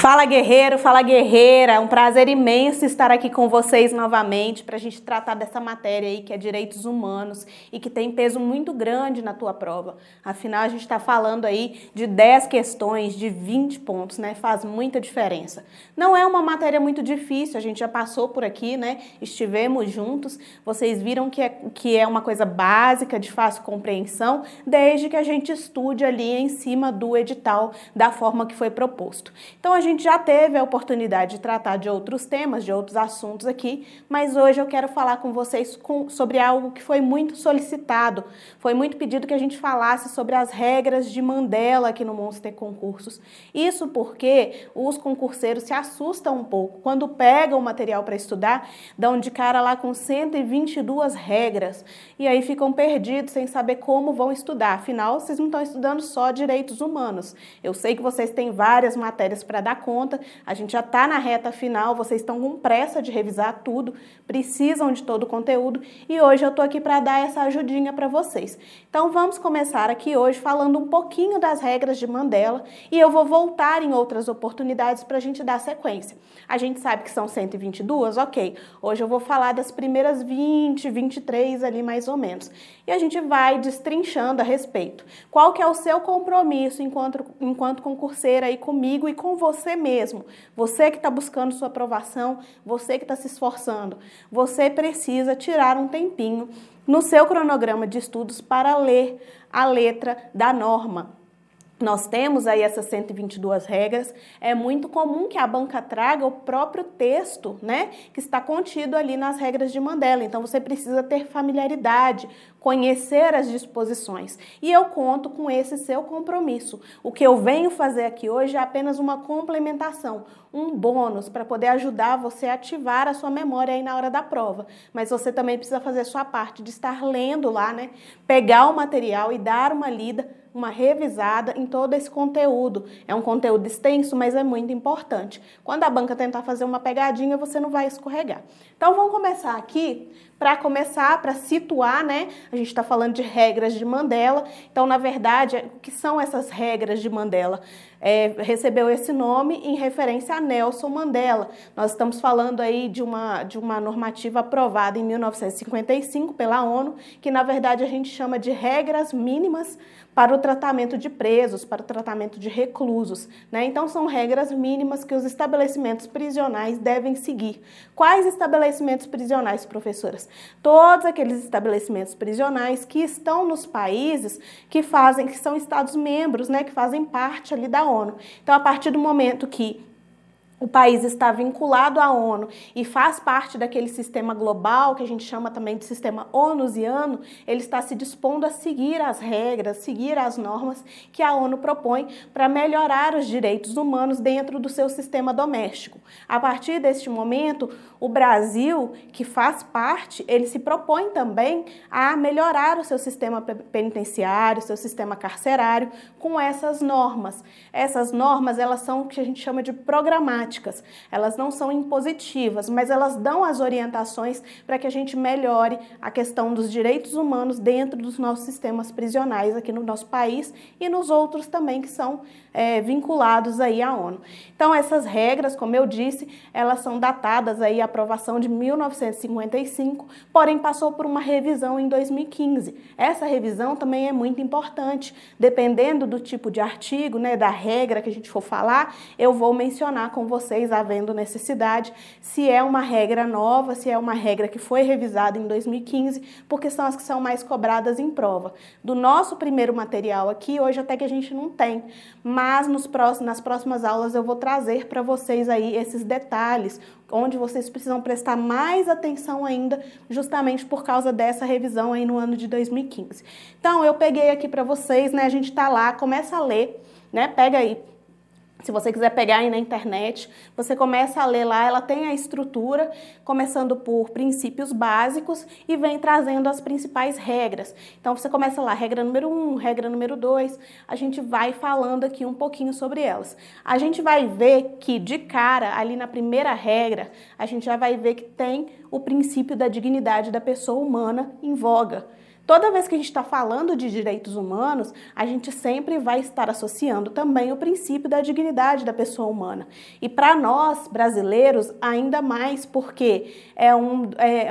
Fala guerreiro, fala guerreira, é um prazer imenso estar aqui com vocês novamente para a gente tratar dessa matéria aí que é direitos humanos e que tem peso muito grande na tua prova. Afinal, a gente está falando aí de 10 questões, de 20 pontos, né? Faz muita diferença. Não é uma matéria muito difícil, a gente já passou por aqui, né? Estivemos juntos, vocês viram que é uma coisa básica, de fácil compreensão, desde que a gente estude ali em cima do edital da forma que foi proposto. Então, a gente já teve a oportunidade de tratar de outros temas, de outros assuntos aqui, mas hoje eu quero falar com vocês sobre algo que foi muito solicitado. Foi muito pedido que a gente falasse sobre as regras de Mandela aqui no Monster Concursos. Isso porque os concurseiros se assustam um pouco. Quando pegam o material para estudar, dão de cara lá com 122 regras e aí ficam perdidos sem saber como vão estudar. Afinal, vocês não estão estudando só direitos humanos. Eu sei que vocês têm várias matérias para dar conta, a gente já está na reta final, vocês estão com pressa de revisar tudo, precisam de todo o conteúdo e hoje eu estou aqui para dar essa ajudinha para vocês. Então vamos começar aqui hoje falando um pouquinho das regras de Mandela e eu vou voltar em outras oportunidades para a gente dar sequência. A gente sabe que são 122, ok. Hoje eu vou falar das primeiras 20, 23 ali mais ou menos. E a gente vai destrinchando a respeito. Qual que é o seu compromisso enquanto concurseira aí comigo e com você mesmo? Você que está buscando sua aprovação, você que está se esforçando, você precisa tirar um tempinho no seu cronograma de estudos para ler a letra da norma. Nós temos aí essas 122 regras, é muito comum que a banca traga o próprio texto, né, que está contido ali nas regras de Mandela, então você precisa ter familiaridade, conhecer as disposições. E eu conto com esse seu compromisso. O que eu venho fazer aqui hoje é apenas uma complementação, um bônus para poder ajudar você a ativar a sua memória aí na hora da prova. Mas você também precisa fazer a sua parte de estar lendo lá, né, pegar o material e dar uma lida, uma revisada em todo esse conteúdo. É um conteúdo extenso, mas é muito importante. Quando a banca tentar fazer uma pegadinha, você não vai escorregar. Então, vamos começar aqui. Para situar, né? A gente está falando de regras de Mandela. Então, na verdade, o que são essas regras de Mandela? Recebeu esse nome em referência a Nelson Mandela. Nós estamos falando aí de uma normativa aprovada em 1955 pela ONU, que na verdade a gente chama de regras mínimas para o tratamento de presos, para o tratamento de reclusos, né? Então são regras mínimas que os estabelecimentos prisionais devem seguir. Quais estabelecimentos prisionais, professoras? Todos aqueles estabelecimentos prisionais que estão nos países que são Estados-membros, né? Que fazem parte ali da ONU. Então, a partir do momento que o país está vinculado à ONU e faz parte daquele sistema global, que a gente chama também de sistema onusiano, ele está se dispondo a seguir as regras, seguir as normas que a ONU propõe para melhorar os direitos humanos dentro do seu sistema doméstico. A partir deste momento, o Brasil, que faz parte, ele se propõe também a melhorar o seu sistema penitenciário, seu sistema carcerário com essas normas. Essas normas, elas são o que a gente chama de programáticas. Elas não são impositivas, mas elas dão as orientações para que a gente melhore a questão dos direitos humanos dentro dos nossos sistemas prisionais aqui no nosso país e nos outros também que são vinculados aí à ONU. Então, essas regras, como eu disse, elas são datadas aí a aprovação de 1955, porém passou por uma revisão em 2015. Essa revisão também é muito importante. Dependendo do tipo de artigo, né, da regra que a gente for falar, eu vou mencionar com vocês, havendo necessidade, se é uma regra nova, se é uma regra que foi revisada em 2015, porque são as que são mais cobradas em prova. Do nosso primeiro material aqui, hoje até que a gente não tem, mas nas próximas aulas eu vou trazer para vocês aí esses detalhes, onde vocês precisam prestar mais atenção ainda, justamente por causa dessa revisão aí no ano de 2015. Então, eu peguei aqui para vocês, né, a gente tá lá, começa a ler, né, pega aí. Se você quiser pegar aí na internet, você começa a ler lá, ela tem a estrutura, começando por princípios básicos e vem trazendo as principais regras. Então, você começa lá, regra número 1, regra número 2, a gente vai falando aqui um pouquinho sobre elas. A gente vai ver que, de cara, ali na primeira regra, a gente já vai ver que tem o princípio da dignidade da pessoa humana em voga. Toda vez que a gente está falando de direitos humanos, a gente sempre vai estar associando também o princípio da dignidade da pessoa humana. E para nós, brasileiros, ainda mais porque é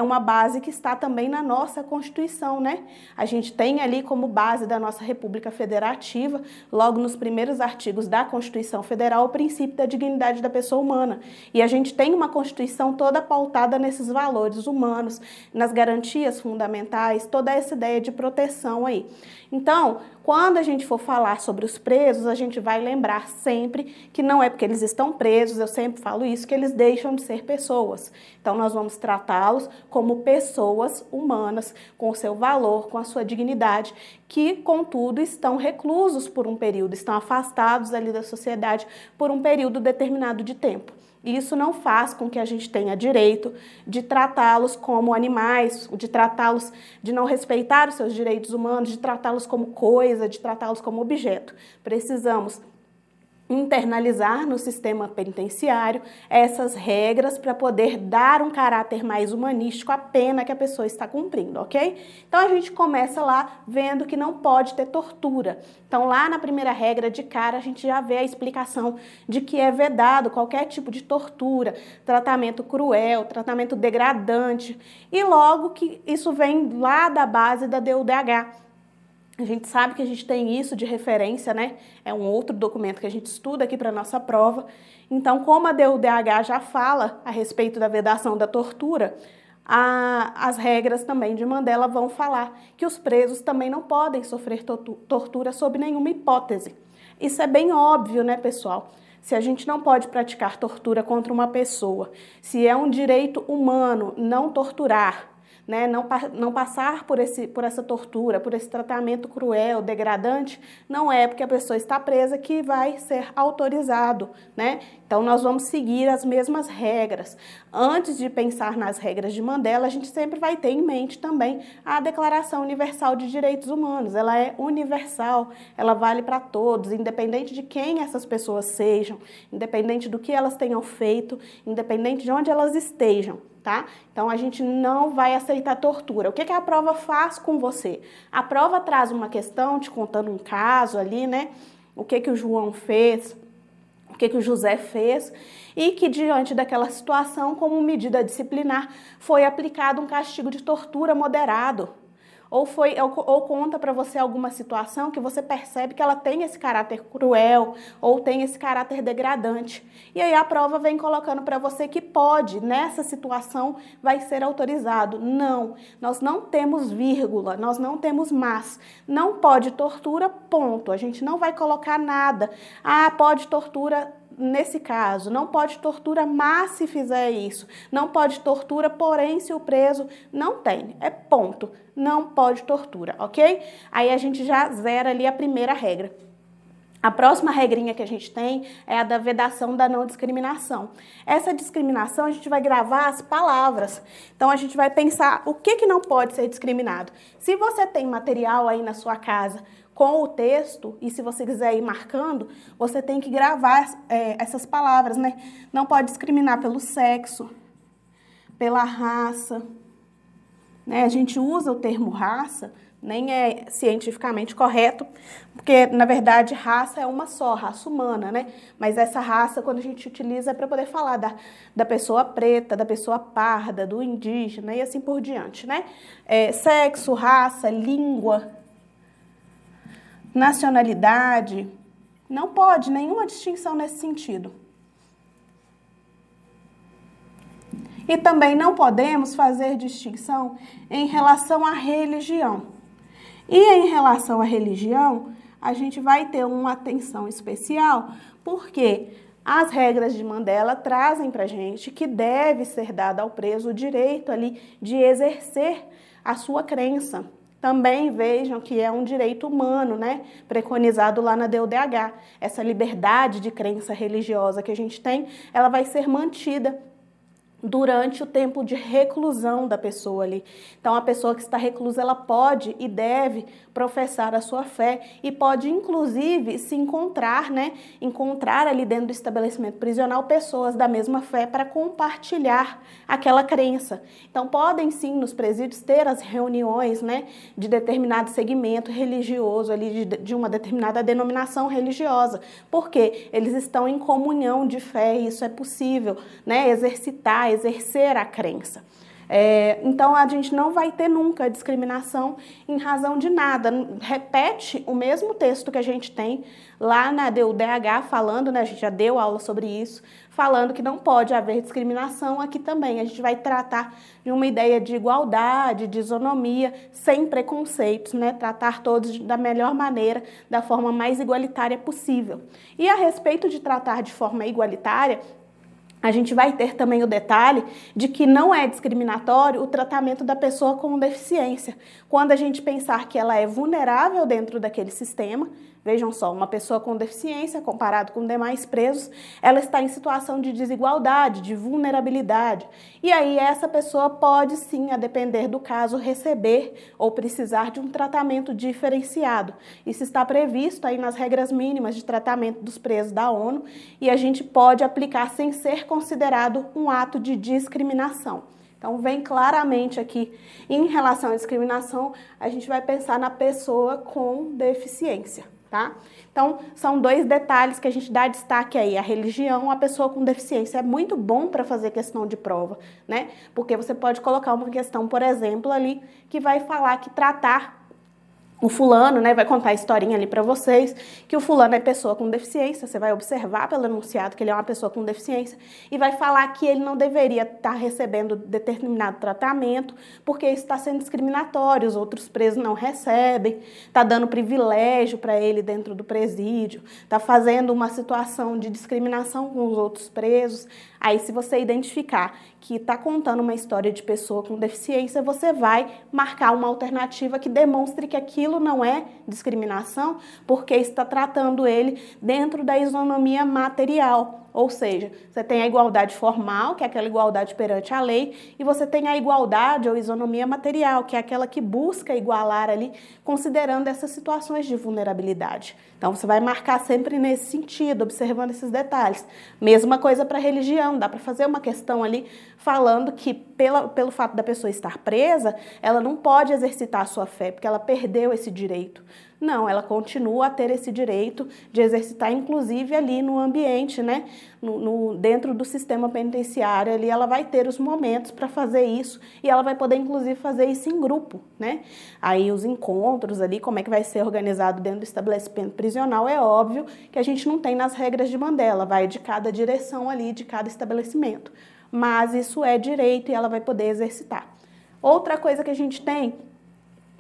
uma base que está também na nossa Constituição, né? A gente tem ali como base da nossa República Federativa, logo nos primeiros artigos da Constituição Federal, o princípio da dignidade da pessoa humana. E a gente tem uma Constituição toda pautada nesses valores humanos, nas garantias fundamentais, toda essa ideia de proteção aí. Então, quando a gente for falar sobre os presos, a gente vai lembrar sempre que não é porque eles estão presos, eu sempre falo isso, que eles deixam de ser pessoas. Então, nós vamos tratá-los como pessoas humanas, com o seu valor, com a sua dignidade, que, contudo, estão reclusos por um período, estão afastados ali da sociedade por um período determinado de tempo. Isso não faz com que a gente tenha direito de tratá-los como animais, de tratá-los, de não respeitar os seus direitos humanos, de tratá-los como coisa, de tratá-los como objeto. Precisamos internalizar no sistema penitenciário essas regras para poder dar um caráter mais humanístico à pena que a pessoa está cumprindo, ok? Então a gente começa lá vendo que não pode ter tortura. Então lá na primeira regra de cara a gente já vê a explicação de que é vedado qualquer tipo de tortura, tratamento cruel, tratamento degradante, e logo que isso vem lá da base da DUDH. A gente sabe que a gente tem isso de referência, né? É um outro documento que a gente estuda aqui para a nossa prova. Então, como a DUDH já fala a respeito da vedação da tortura, as regras também de Mandela vão falar que os presos também não podem sofrer tortura sob nenhuma hipótese. Isso é bem óbvio, né, pessoal? Se a gente não pode praticar tortura contra uma pessoa, se é um direito humano não torturar, né, não passar por essa tortura, por esse tratamento cruel, degradante, não é porque a pessoa está presa que vai ser autorizado, né? Então, nós vamos seguir as mesmas regras. Antes de pensar nas regras de Mandela, a gente sempre vai ter em mente também a Declaração Universal de Direitos Humanos. Ela é universal, ela vale para todos, independente de quem essas pessoas sejam, independente do que elas tenham feito, independente de onde elas estejam. Tá? Então, a gente não vai aceitar tortura. O que a prova faz com você? A prova traz uma questão, te contando um caso ali, né? O que o João fez, o que o José fez, e que diante daquela situação, como medida disciplinar, foi aplicado um castigo de tortura moderado. Ou conta para você alguma situação que você percebe que ela tem esse caráter cruel ou tem esse caráter degradante. E aí a prova vem colocando para você que pode, nessa situação, vai ser autorizado. Não, nós não temos vírgula, nós não temos mas. Não pode tortura, ponto. A gente não vai colocar nada. Ah, pode tortura nesse caso, não pode tortura, mas se fizer isso, não pode tortura, porém se o preso não tem, é ponto, não pode tortura, ok? Aí a gente já zera ali a primeira regra. A próxima regrinha que a gente tem é a da vedação da não discriminação. Essa discriminação a gente vai gravar as palavras. Então a gente vai pensar o que não pode ser discriminado. Se você tem material aí na sua casa com o texto, e se você quiser ir marcando, você tem que gravar essas palavras, né? Não pode discriminar pelo sexo, pela raça, né? A gente usa o termo raça, nem é cientificamente correto, porque, na verdade, raça é uma só, raça humana, né? Mas essa raça, quando a gente utiliza, é para poder falar da pessoa preta, da pessoa parda, do indígena e assim por diante, né? Sexo, raça, língua, nacionalidade, não pode nenhuma distinção nesse sentido. E também não podemos fazer distinção em relação à religião. E em relação à religião, a gente vai ter uma atenção especial, porque as regras de Mandela trazem para a gente que deve ser dado ao preso o direito ali de exercer a sua crença. Também vejam que é um direito humano, né? Preconizado lá na DUDH. Essa liberdade de crença religiosa que a gente tem, ela vai ser mantida durante o tempo de reclusão da pessoa ali. Então, a pessoa que está reclusa, ela pode e deve professar a sua fé e pode, inclusive, se encontrar, né? Encontrar ali dentro do estabelecimento prisional pessoas da mesma fé para compartilhar aquela crença. Então, podem sim, nos presídios, ter as reuniões, né? De determinado segmento religioso ali, de uma determinada denominação religiosa. Porque eles estão em comunhão de fé e isso é possível, né? Exercer a crença. Então, a gente não vai ter nunca discriminação em razão de nada. Repete o mesmo texto que a gente tem lá na DH falando, né? A gente já deu aula sobre isso, falando que não pode haver discriminação. Aqui também a gente vai tratar de uma ideia de igualdade, de isonomia, sem preconceitos, né? Tratar todos da melhor maneira, da forma mais igualitária possível. E a respeito de tratar de forma igualitária, a gente vai ter também o detalhe de que não é discriminatório o tratamento da pessoa com deficiência. Quando a gente pensar que ela é vulnerável dentro daquele sistema, vejam só, uma pessoa com deficiência, comparado com demais presos, ela está em situação de desigualdade, de vulnerabilidade. E aí essa pessoa pode sim, a depender do caso, receber ou precisar de um tratamento diferenciado. Isso está previsto aí nas regras mínimas de tratamento dos presos da ONU e a gente pode aplicar sem ser considerado um ato de discriminação. Então, vem claramente aqui, em relação à discriminação, a gente vai pensar na pessoa com deficiência. Tá? Então, são dois detalhes que a gente dá destaque aí, a religião, a pessoa com deficiência. É muito bom para fazer questão de prova, né? Porque você pode colocar uma questão, por exemplo, ali, que vai falar que tratar o fulano, né, vai contar a historinha ali para vocês, que o fulano é pessoa com deficiência, você vai observar pelo enunciado que ele é uma pessoa com deficiência e vai falar que ele não deveria estar recebendo determinado tratamento, porque isso está sendo discriminatório, os outros presos não recebem, está dando privilégio para ele dentro do presídio, está fazendo uma situação de discriminação com os outros presos. Aí, se você identificar que está contando uma história de pessoa com deficiência, você vai marcar uma alternativa que demonstre que aquilo não é discriminação, porque está tratando ele dentro da isonomia material. Ou seja, você tem a igualdade formal, que é aquela igualdade perante a lei, e você tem a igualdade ou isonomia material, que é aquela que busca igualar ali, considerando essas situações de vulnerabilidade. Então, você vai marcar sempre nesse sentido, observando esses detalhes. Mesma coisa para a religião, dá para fazer uma questão ali falando que pelo fato da pessoa estar presa, ela não pode exercitar a sua fé, porque ela perdeu esse direito. Não, ela continua a ter esse direito de exercitar, inclusive ali no ambiente, né? Dentro do sistema penitenciário, ali ela vai ter os momentos para fazer isso e ela vai poder, inclusive, fazer isso em grupo, né? Aí os encontros ali, como é que vai ser organizado dentro do estabelecimento prisional, é óbvio que a gente não tem nas regras de Mandela, vai de cada direção ali, de cada estabelecimento. Mas isso é direito e ela vai poder exercitar. Outra coisa que a gente tem,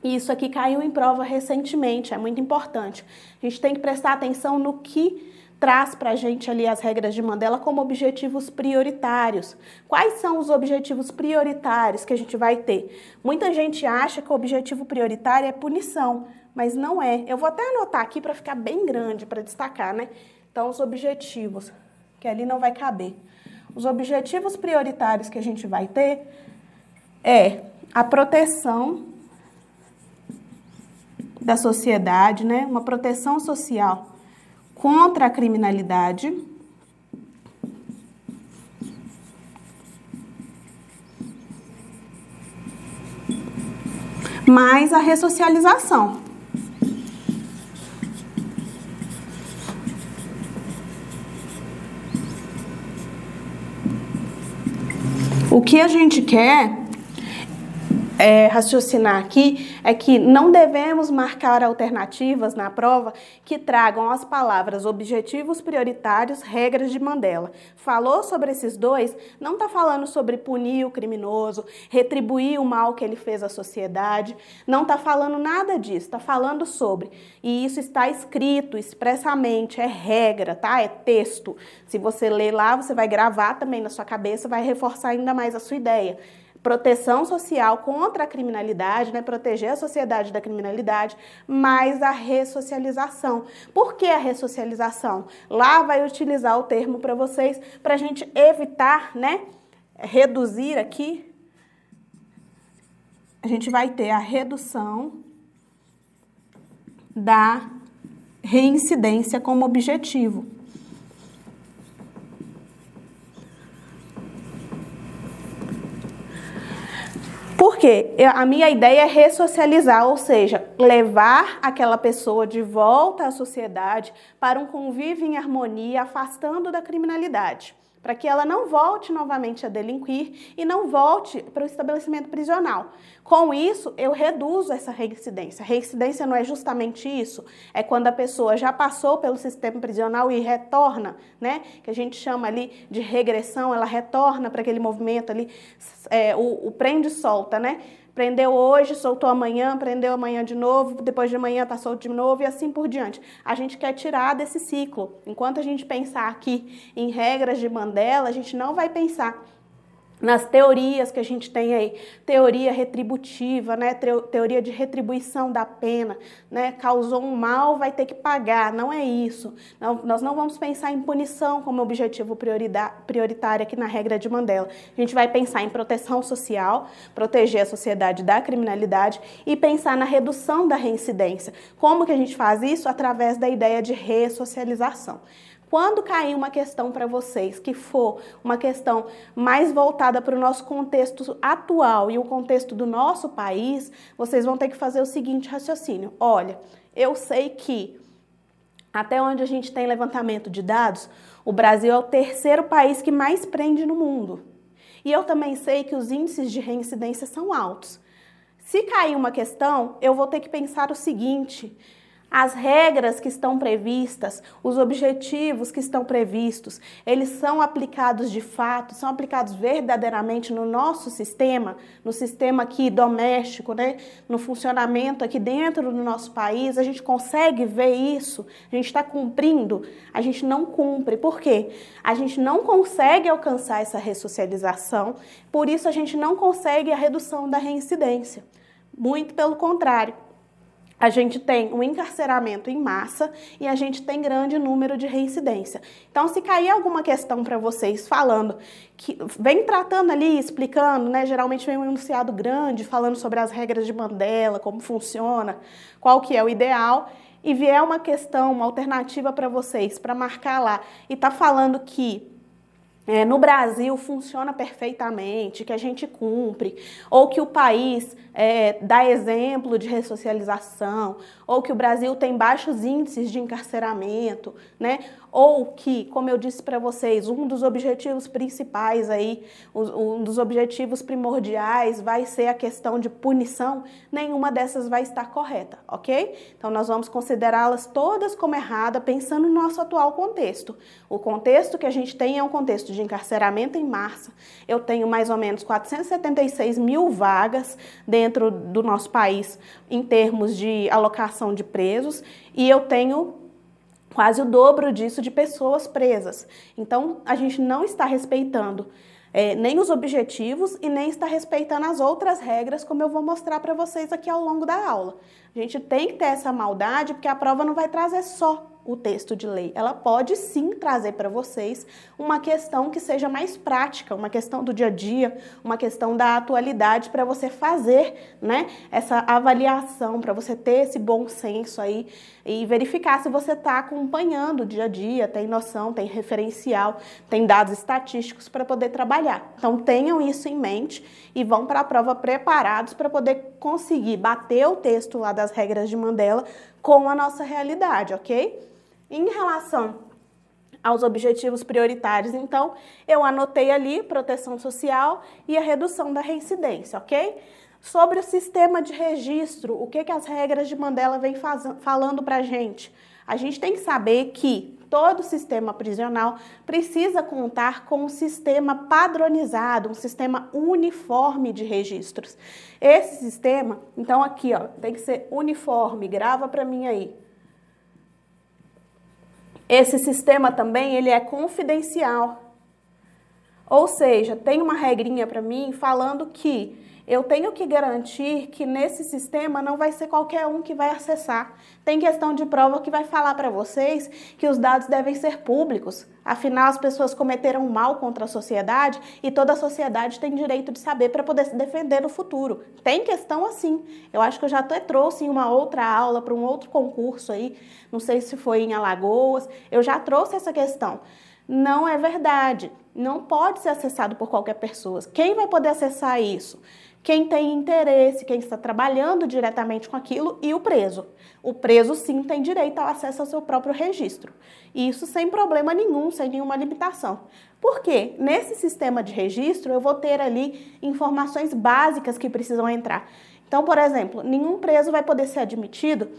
e isso aqui caiu em prova recentemente, é muito importante. A gente tem que prestar atenção no que traz para a gente ali as regras de Mandela como objetivos prioritários. Quais são os objetivos prioritários que a gente vai ter? Muita gente acha que o objetivo prioritário é punição, mas não é. Eu vou até anotar aqui para ficar bem grande, para destacar, né? Então, os objetivos, que ali não vai caber. Os objetivos prioritários que a gente vai ter é a proteção da sociedade, né? Uma proteção social contra a criminalidade, mais a ressocialização. O que a gente quer raciocinar aqui é que não devemos marcar alternativas na prova que tragam as palavras objetivos prioritários, regras de Mandela. Falou sobre esses dois, não está falando sobre punir o criminoso, retribuir o mal que ele fez à sociedade, não está falando nada disso, está falando sobre, e isso está escrito expressamente, é regra, tá? É texto. Se você ler lá, você vai gravar também na sua cabeça, vai reforçar ainda mais a sua ideia. Proteção social contra a criminalidade, né? Proteger a sociedade da criminalidade, mais a ressocialização. Por que a ressocialização? Lá vai utilizar o termo para vocês, para a gente evitar, né? reduzir aqui, a gente vai ter a redução da reincidência como objetivo. Porque a minha ideia é ressocializar, ou seja, levar aquela pessoa de volta à sociedade para um convívio em harmonia, afastando da criminalidade, para que ela não volte novamente a delinquir e não volte para o estabelecimento prisional. Com isso, eu reduzo essa reincidência. Reincidência não é justamente isso? É quando a pessoa já passou pelo sistema prisional e retorna, né? Que a gente chama ali de regressão, ela retorna para aquele movimento ali, o prende e solta, né? Prendeu hoje, soltou amanhã, prendeu amanhã de novo, depois de amanhã está solto de novo e assim por diante. A gente quer tirar desse ciclo. Enquanto a gente pensar aqui em regras de Mandela, a gente não vai pensar nas teorias que a gente tem aí, teoria retributiva, né? Teoria de retribuição da pena, né? Causou um mal, vai ter que pagar, não é isso. Não, nós não vamos pensar em punição como objetivo prioritário aqui na regra de Mandela. A gente vai pensar em proteção social, proteger a sociedade da criminalidade e pensar na redução da reincidência. Como que a gente faz isso? Através da ideia de ressocialização. Quando cair uma questão para vocês que for uma questão mais voltada para o nosso contexto atual e o contexto do nosso país, vocês vão ter que fazer o seguinte raciocínio. Olha, eu sei que até onde a gente tem levantamento de dados, o Brasil é o terceiro país que mais prende no mundo. E eu também sei que os índices de reincidência são altos. Se cair uma questão, eu vou ter que pensar o seguinte: as regras que estão previstas, os objetivos que estão previstos, eles são aplicados de fato, são aplicados verdadeiramente no nosso sistema, no sistema aqui doméstico, né? No funcionamento aqui dentro do nosso país, a gente consegue ver isso? A gente está cumprindo? A gente não cumpre. Por quê? A gente não consegue alcançar essa ressocialização, por isso a gente não consegue a redução da reincidência. Muito pelo contrário. A gente tem um encarceramento em massa e a gente tem grande número de reincidência. Então, se cair alguma questão para vocês falando, que vem tratando ali, explicando, né? Geralmente vem um enunciado grande falando sobre as regras de Mandela, como funciona, qual que é o ideal, e vier uma questão, uma alternativa para vocês, para marcar lá, e tá falando que no Brasil funciona perfeitamente, que a gente cumpre, ou que o país dá exemplo de ressocialização, ou que o Brasil tem baixos índices de encarceramento, né? Ou que, como eu disse para vocês, um dos objetivos principais aí, um dos objetivos primordiais vai ser a questão de punição, nenhuma dessas vai estar correta, ok? Então nós vamos considerá-las todas como errada, pensando no nosso atual contexto. O contexto que a gente tem é um contexto de encarceramento em massa. Eu tenho mais ou menos 476 mil vagas dentro do nosso país em termos de alocação de presos e eu tenho quase o dobro disso de pessoas presas. Então, a gente não está respeitando nem os objetivos e nem está respeitando as outras regras, como eu vou mostrar para vocês aqui ao longo da aula. A gente tem que ter essa maldade, porque a prova não vai trazer só o texto de lei. Ela pode sim trazer para vocês uma questão que seja mais prática, uma questão do dia a dia, uma questão da atualidade para você fazer, né, essa avaliação, para você ter esse bom senso aí e verificar se você está acompanhando o dia a dia, tem noção, tem referencial, tem dados estatísticos para poder trabalhar. Então tenham isso em mente e vão para a prova preparados para poder conseguir bater o texto lá das regras de Mandela com a nossa realidade, ok? Em relação aos objetivos prioritários, então, eu anotei ali proteção social e a redução da reincidência, ok? Sobre o sistema de registro, o que as regras de Mandela vêm falando para a gente? A gente tem que saber que todo sistema prisional precisa contar com um sistema padronizado, um sistema uniforme de registros. Esse sistema, então aqui, ó, tem que ser uniforme, grava para mim aí. Esse sistema também, ele é confidencial. Ou seja, tem uma regrinha para mim falando que eu tenho que garantir que nesse sistema não vai ser qualquer um que vai acessar. Tem questão de prova que vai falar para vocês que os dados devem ser públicos. Afinal, as pessoas cometeram mal contra a sociedade e toda a sociedade tem direito de saber para poder se defender no futuro. Tem questão assim. Eu acho que eu já até trouxe em uma outra aula para um outro concurso aí, não sei se foi em Alagoas, eu já trouxe essa questão. Não é verdade. Não pode ser acessado por qualquer pessoa. Quem vai poder acessar isso? Quem tem interesse, quem está trabalhando diretamente com aquilo e o preso. O preso, sim, tem direito ao acesso ao seu próprio registro. E isso sem problema nenhum, sem nenhuma limitação. Por quê? Nesse sistema de registro, eu vou ter ali informações básicas que precisam entrar. Então, por exemplo, nenhum preso vai poder ser admitido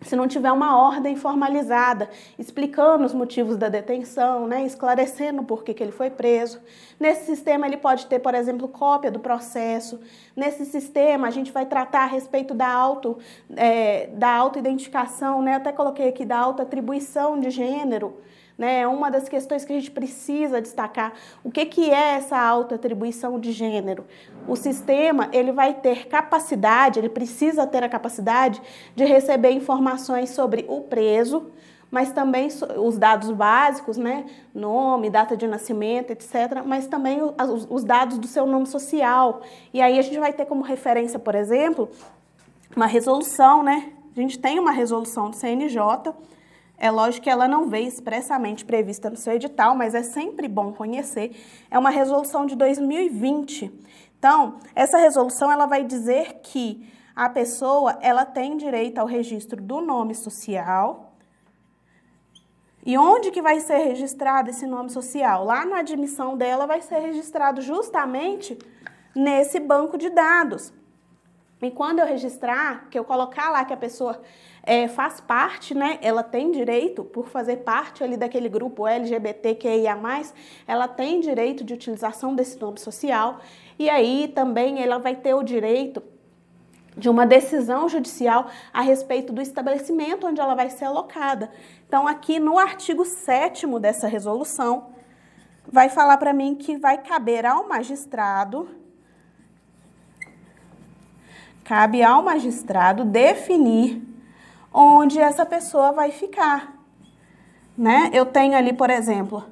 se não tiver uma ordem formalizada, explicando os motivos da detenção, né, esclarecendo por que ele foi preso. Nesse sistema ele pode ter, por exemplo, cópia do processo. Nesse sistema a gente vai tratar a respeito da autoidentificação, né, até coloquei aqui da autoatribuição de gênero. É uma das questões que a gente precisa destacar. O que é essa autoatribuição de gênero? O sistema, ele vai ter capacidade, ele precisa ter a capacidade de receber informações sobre o preso, mas também os dados básicos, né? Nome, data de nascimento, etc., mas também os dados do seu nome social. E aí a gente vai ter como referência, por exemplo, uma resolução, né? A gente tem uma resolução do CNJ. É lógico que ela não veio expressamente prevista no seu edital, mas é sempre bom conhecer. É uma resolução de 2020. Então, essa resolução ela vai dizer que a pessoa ela tem direito ao registro do nome social. E onde que vai ser registrado esse nome social? Lá na admissão dela vai ser registrado justamente nesse banco de dados. E quando eu registrar, que eu colocar lá que a pessoa faz parte, né? Ela tem direito, por fazer parte ali daquele grupo LGBTQIA+, ela tem direito de utilização desse nome social. E aí também ela vai ter o direito de uma decisão judicial a respeito do estabelecimento onde ela vai ser alocada. Então, aqui no artigo 7º dessa resolução, vai falar para mim que vai caber ao magistrado, cabe ao magistrado definir onde essa pessoa vai ficar, né? Eu tenho ali, por exemplo,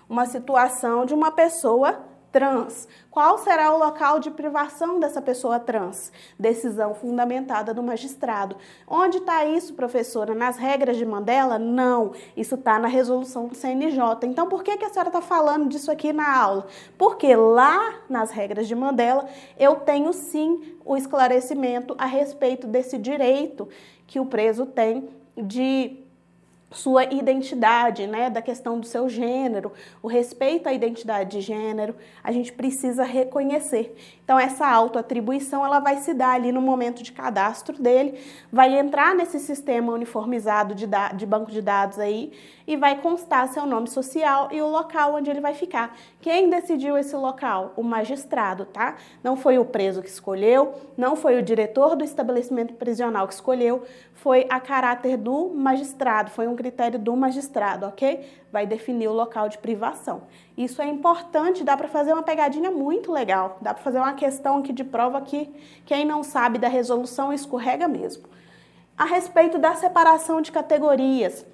uma situação de uma pessoa trans. Qual será o local de privação dessa pessoa trans? Decisão fundamentada do magistrado. Onde está isso, professora? Nas regras de Mandela? Não, isso está na resolução do CNJ. Então, por que a senhora está falando disso aqui na aula? Porque lá nas regras de Mandela, eu tenho sim o esclarecimento a respeito desse direito que o preso tem de sua identidade, né, da questão do seu gênero, o respeito à identidade de gênero, a gente precisa reconhecer. Então, essa autoatribuição, ela vai se dar ali no momento de cadastro dele, vai entrar nesse sistema uniformizado de banco de dados aí e vai constar seu nome social e o local onde ele vai ficar. Quem decidiu esse local? O magistrado, tá? Não foi o preso que escolheu, não foi o diretor do estabelecimento prisional que escolheu, foi a caráter do magistrado, foi um critério do magistrado, ok? Vai definir o local de privação. Isso é importante, dá para fazer uma pegadinha muito legal, dá para fazer uma questão aqui de prova que quem não sabe da resolução escorrega mesmo. A respeito da separação de categorias,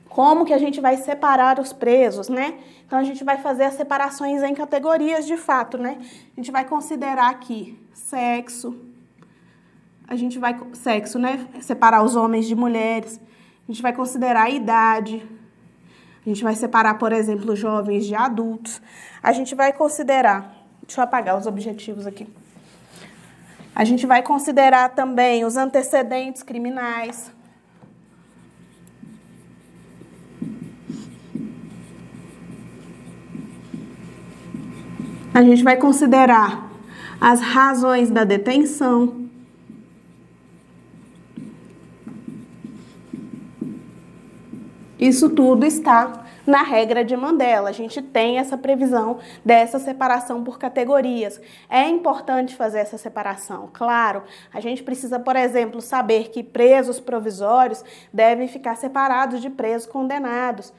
como que a gente vai separar os presos, né? Então, a gente vai fazer as separações em categorias de fato, né? A gente vai considerar aqui sexo, né? Separar os homens de mulheres. A gente vai considerar a idade. A gente vai separar, por exemplo, jovens de adultos. A gente vai considerar, deixa eu apagar os objetivos aqui. A gente vai considerar também os antecedentes criminais. A gente vai considerar as razões da detenção. Isso tudo está na regra de Mandela. A gente tem essa previsão dessa separação por categorias. É importante fazer essa separação, claro. A gente precisa, por exemplo, saber que presos provisórios devem ficar separados de presos condenados.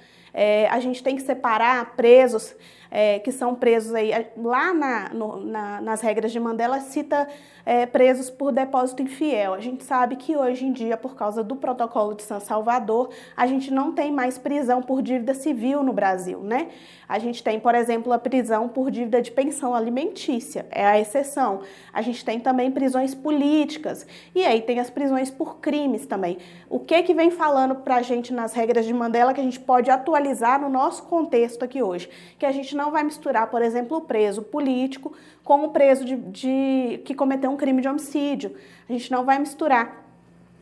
A gente tem que separar presos que são presos aí, lá nas regras de Mandela cita presos por depósito infiel. A gente sabe que hoje em dia, por causa do protocolo de San Salvador, a gente não tem mais prisão por dívida civil no Brasil, né? A gente tem, por exemplo, a prisão por dívida de pensão alimentícia, é a exceção. A gente tem também prisões políticas e aí tem as prisões por crimes também. O que vem falando pra gente nas regras de Mandela que a gente pode atualizar no nosso contexto aqui hoje? Que a gente não vai misturar, por exemplo, o preso político com o preso que cometeu um crime de homicídio. A gente não vai misturar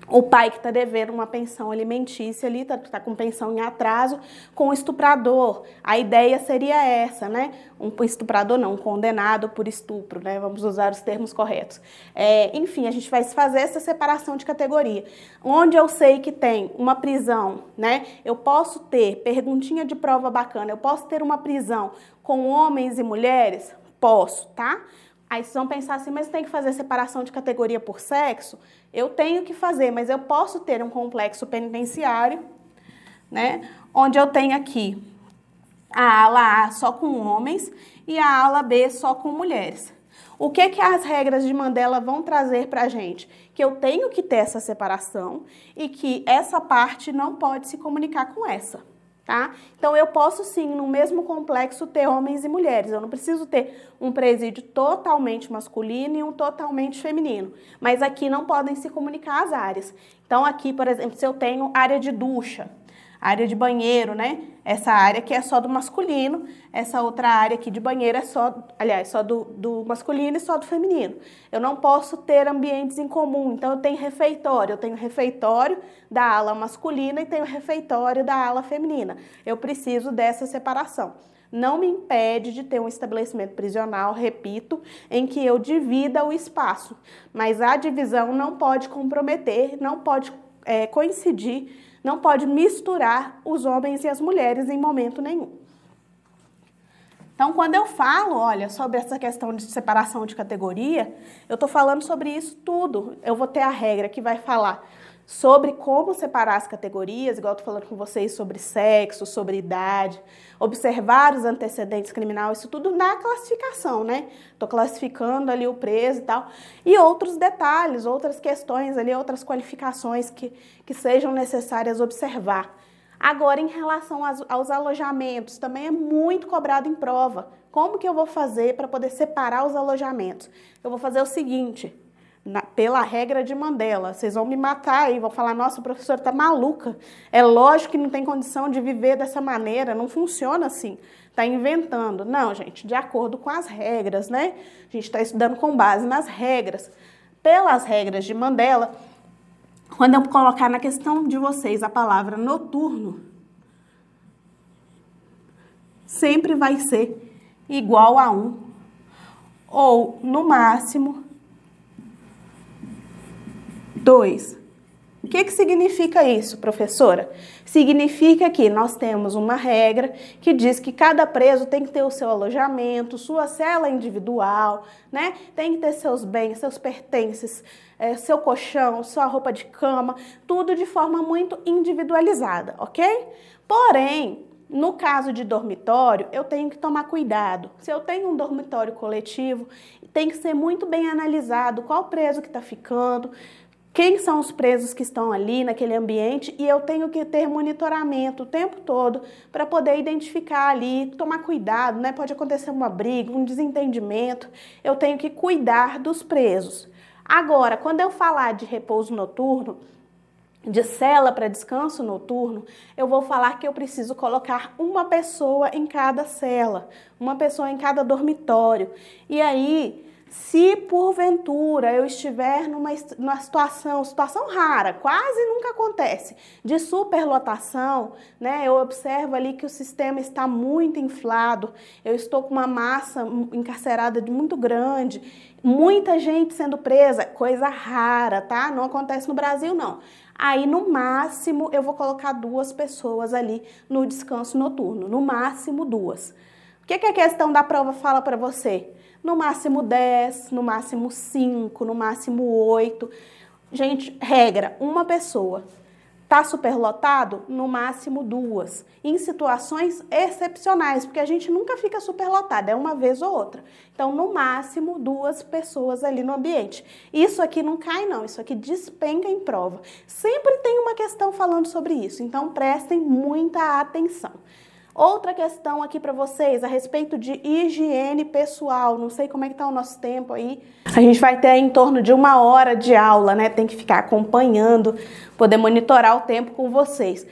o pai que está devendo uma pensão alimentícia ali, está com pensão em atraso, com o estuprador. A ideia seria essa, né? Um estuprador não, um condenado por estupro, né? Vamos usar os termos corretos. Enfim, a gente vai fazer essa separação de categoria. Onde eu sei que tem uma prisão, né? Eu posso ter, perguntinha de prova bacana, eu posso ter uma prisão com homens e mulheres? Posso, tá? Aí vocês vão pensar assim, mas tem que fazer separação de categoria por sexo? Eu tenho que fazer, mas eu posso ter um complexo penitenciário, né? Onde eu tenho aqui a ala A só com homens e a ala B só com mulheres. O que as regras de Mandela vão trazer pra gente? Que eu tenho que ter essa separação e que essa parte não pode se comunicar com essa. Tá? Então, eu posso sim, no mesmo complexo, ter homens e mulheres. Eu não preciso ter um presídio totalmente masculino e um totalmente feminino. Mas aqui não podem se comunicar as áreas. Então, aqui, por exemplo, se eu tenho área de ducha, área de banheiro, né? Essa área aqui é só do masculino, essa outra área aqui de banheiro é só, aliás, só do masculino e só do feminino. Eu não posso ter ambientes em comum, então eu tenho refeitório da ala masculina e tenho refeitório da ala feminina. Eu preciso dessa separação. Não me impede de ter um estabelecimento prisional, repito, em que eu divida o espaço, mas a divisão não pode comprometer, não pode coincidir, não pode misturar os homens e as mulheres em momento nenhum. Então, quando eu falo, olha, sobre essa questão de separação de categoria, eu estou falando sobre isso tudo. Eu vou ter a regra que vai falar sobre como separar as categorias, igual eu estou falando com vocês sobre sexo, sobre idade, observar os antecedentes criminais, isso tudo na classificação, né? Estou classificando ali o preso e tal. E outros detalhes, outras questões ali, outras qualificações que sejam necessárias observar. Agora, em relação aos alojamentos, também é muito cobrado em prova. Como que eu vou fazer para poder separar os alojamentos? Eu vou fazer o seguinte, pela regra de Mandela, vocês vão me matar aí, vão falar, nossa, a professora tá maluca. É lógico que não tem condição de viver dessa maneira, não funciona assim. Tá inventando. Não, gente, de acordo com as regras, né? A gente está estudando com base nas regras. Pelas regras de Mandela, quando eu colocar na questão de vocês a palavra noturno, sempre vai ser igual a 1, ou no máximo 2. O que significa isso, professora? Significa que nós temos uma regra que diz que cada preso tem que ter o seu alojamento, sua cela individual, né? Tem que ter seus bens, seus pertences, seu colchão, sua roupa de cama, tudo de forma muito individualizada, ok? Porém, no caso de dormitório, eu tenho que tomar cuidado. Se eu tenho um dormitório coletivo, tem que ser muito bem analisado qual preso que está ficando, quem são os presos que estão ali naquele ambiente, e eu tenho que ter monitoramento o tempo todo para poder identificar ali, tomar cuidado, né? Pode acontecer uma briga, um desentendimento, eu tenho que cuidar dos presos. Agora, quando eu falar de repouso noturno, de cela para descanso noturno, eu vou falar que eu preciso colocar uma pessoa em cada cela, uma pessoa em cada dormitório. E aí, se porventura eu estiver numa situação rara, quase nunca acontece, de superlotação, né? Eu observo ali que o sistema está muito inflado, eu estou com uma massa encarcerada muito grande, muita gente sendo presa, coisa rara, tá? Não acontece no Brasil, não. Aí, no máximo, eu vou colocar 2 pessoas ali no descanso noturno, no máximo 2. O que a questão da prova fala para você? No máximo 10, no máximo 5, no máximo 8. Gente, regra, uma pessoa Tá superlotado? No máximo 2. Em situações excepcionais, porque a gente nunca fica superlotado, é uma vez ou outra. Então, no máximo 2 pessoas ali no ambiente. Isso aqui não cai não, isso aqui despenca em prova. Sempre tem uma questão falando sobre isso, então prestem muita atenção. Outra questão aqui para vocês a respeito de higiene pessoal. Não sei como é que tá o nosso tempo aí. A gente vai ter em torno de 1 hora de aula, né? Tem que ficar acompanhando, poder monitorar o tempo com vocês.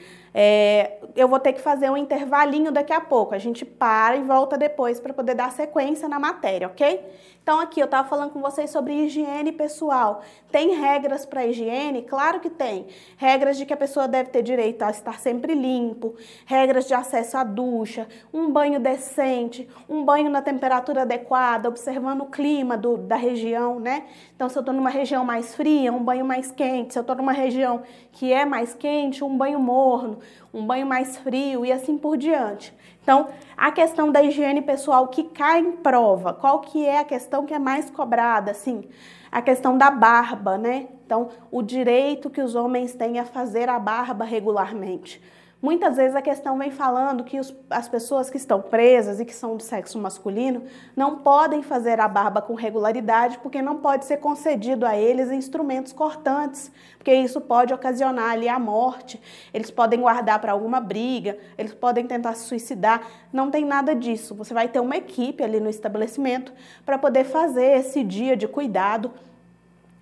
Eu vou ter que fazer um intervalinho daqui a pouco. A gente para e volta depois para poder dar sequência na matéria, ok? Então aqui eu estava falando com vocês sobre higiene pessoal. Tem regras para higiene? Claro que tem. Regras de que a pessoa deve ter direito a estar sempre limpo, regras de acesso à ducha, um banho decente, um banho na temperatura adequada, observando o clima da região, né? Então se eu estou numa região mais fria, um banho mais quente. Se eu estou numa região que é mais quente, um banho morno, um banho mais frio e assim por diante. Então, a questão da higiene pessoal que cai em prova, qual que é a questão que é mais cobrada, assim? A questão da barba, né? Então, o direito que os homens têm a fazer a barba regularmente. Muitas vezes a questão vem falando que as pessoas que estão presas e que são do sexo masculino não podem fazer a barba com regularidade porque não pode ser concedido a eles instrumentos cortantes, porque isso pode ocasionar ali a morte, eles podem guardar para alguma briga, eles podem tentar se suicidar, não tem nada disso. Você vai ter uma equipe ali no estabelecimento para poder fazer esse dia de cuidado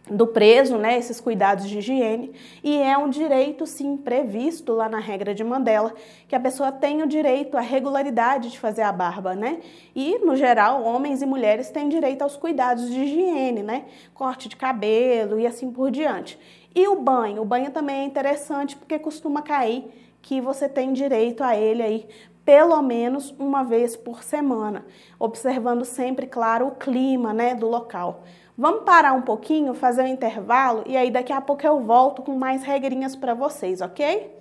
do preso, né, esses cuidados de higiene, e é um direito sim previsto lá na regra de Mandela, que a pessoa tem o direito à regularidade de fazer a barba, né? E, no geral, homens e mulheres têm direito aos cuidados de higiene, né? Corte de cabelo e assim por diante. E o banho também é interessante porque costuma cair que você tem direito a ele aí pelo menos uma vez por semana, observando sempre, claro, o clima, né, do local. Vamos parar um pouquinho, fazer um intervalo e aí daqui a pouco eu volto com mais regrinhas para vocês, ok?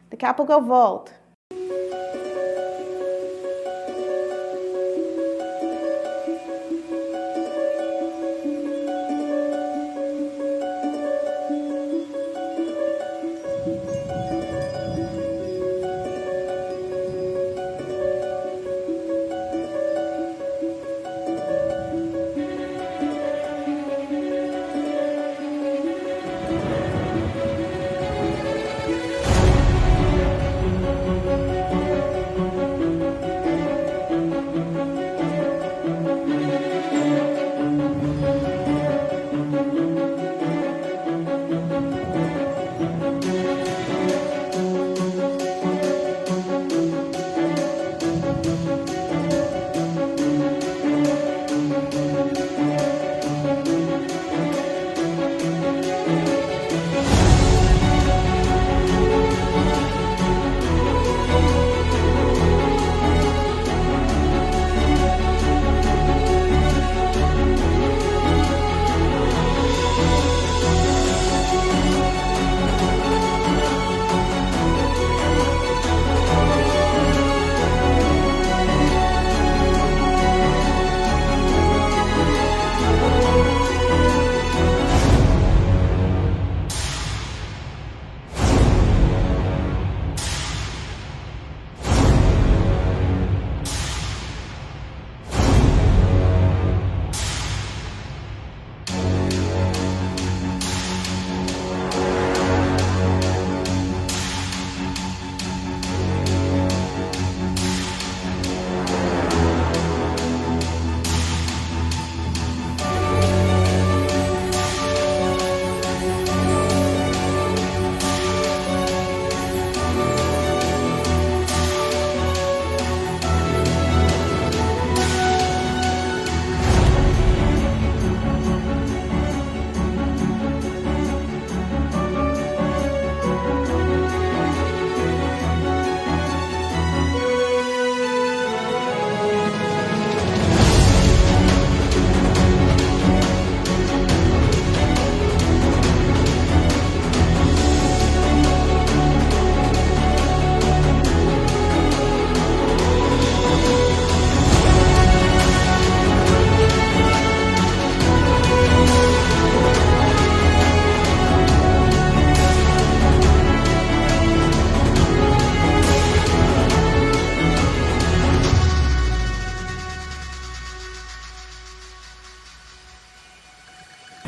Daqui a pouco eu volto.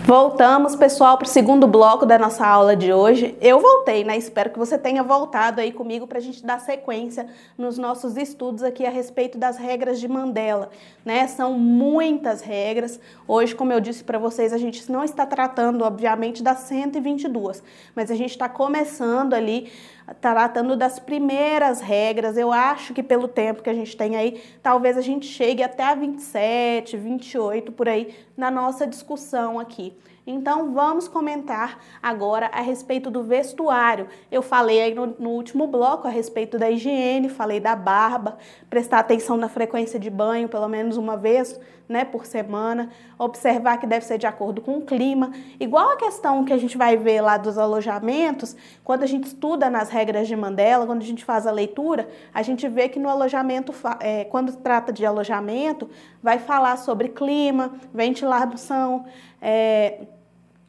Voltamos, pessoal, para o segundo bloco da nossa aula de hoje. Eu voltei, né? Espero que você tenha voltado aí comigo para a gente dar sequência nos nossos estudos aqui a respeito das regras de Mandela, né? São muitas regras. Hoje, como eu disse para vocês, a gente não está tratando, obviamente, das 122, mas a gente está começando ali, tratando das primeiras regras. Eu acho que pelo tempo que a gente tem aí, talvez a gente chegue até a 27, 28, por aí, na nossa discussão aqui. Então, vamos comentar agora a respeito do vestuário. Eu falei aí no último bloco a respeito da higiene, falei da barba, prestar atenção na frequência de banho, pelo menos uma vez, né, por semana, observar que deve ser de acordo com o clima. Igual a questão que a gente vai ver lá dos alojamentos, quando a gente estuda nas regras de Mandela, quando a gente faz a leitura, a gente vê que no alojamento, quando trata de alojamento, vai falar sobre clima, ventilação,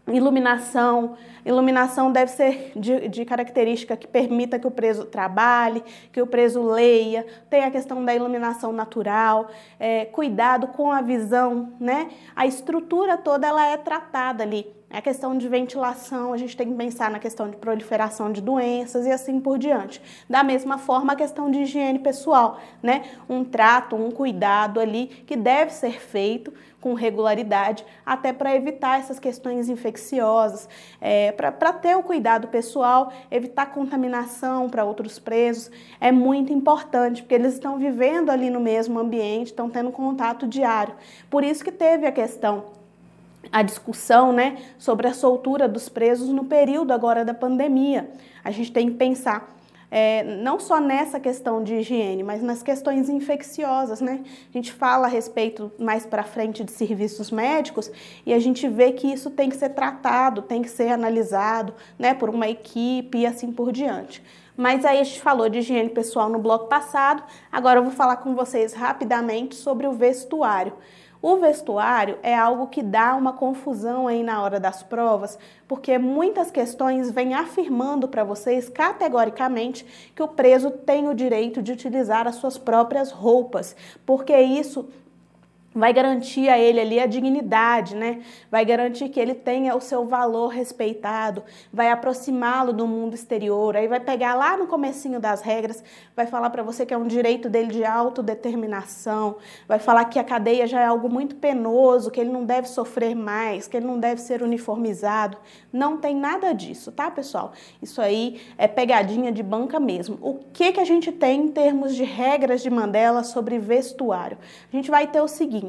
iluminação. Iluminação deve ser de característica que permita que o preso trabalhe, que o preso leia. Tem a questão da iluminação natural, cuidado com a visão, né? A estrutura toda ela é tratada ali. A questão de ventilação, a gente tem que pensar na questão de proliferação de doenças e assim por diante. Da mesma forma, a questão de higiene pessoal, né? Um trato, um cuidado ali que deve ser feito com regularidade, até para evitar essas questões infecciosas, para ter o cuidado pessoal, evitar contaminação para outros presos. É muito importante, porque eles estão vivendo ali no mesmo ambiente, estão tendo contato diário. Por isso que teve a discussão, né, sobre a soltura dos presos no período agora da pandemia. A gente tem que pensar não só nessa questão de higiene, mas nas questões infecciosas, né? A gente fala a respeito mais para frente de serviços médicos e a gente vê que isso tem que ser tratado, tem que ser analisado, né, por uma equipe e assim por diante. Mas aí a gente falou de higiene pessoal no bloco passado, agora eu vou falar com vocês rapidamente sobre o vestuário. O vestuário é algo que dá uma confusão aí na hora das provas, porque muitas questões vêm afirmando para vocês categoricamente que o preso tem o direito de utilizar as suas próprias roupas, porque isso vai garantir a ele ali a dignidade, né? Vai garantir que ele tenha o seu valor respeitado, vai aproximá-lo do mundo exterior, aí vai pegar lá no comecinho das regras, vai falar para você que é um direito dele de autodeterminação, vai falar que a cadeia já é algo muito penoso, que ele não deve sofrer mais, que ele não deve ser uniformizado. Não tem nada disso, tá, pessoal? Isso aí é pegadinha de banca mesmo. O que a gente tem em termos de regras de Mandela sobre vestuário? A gente vai ter o seguinte,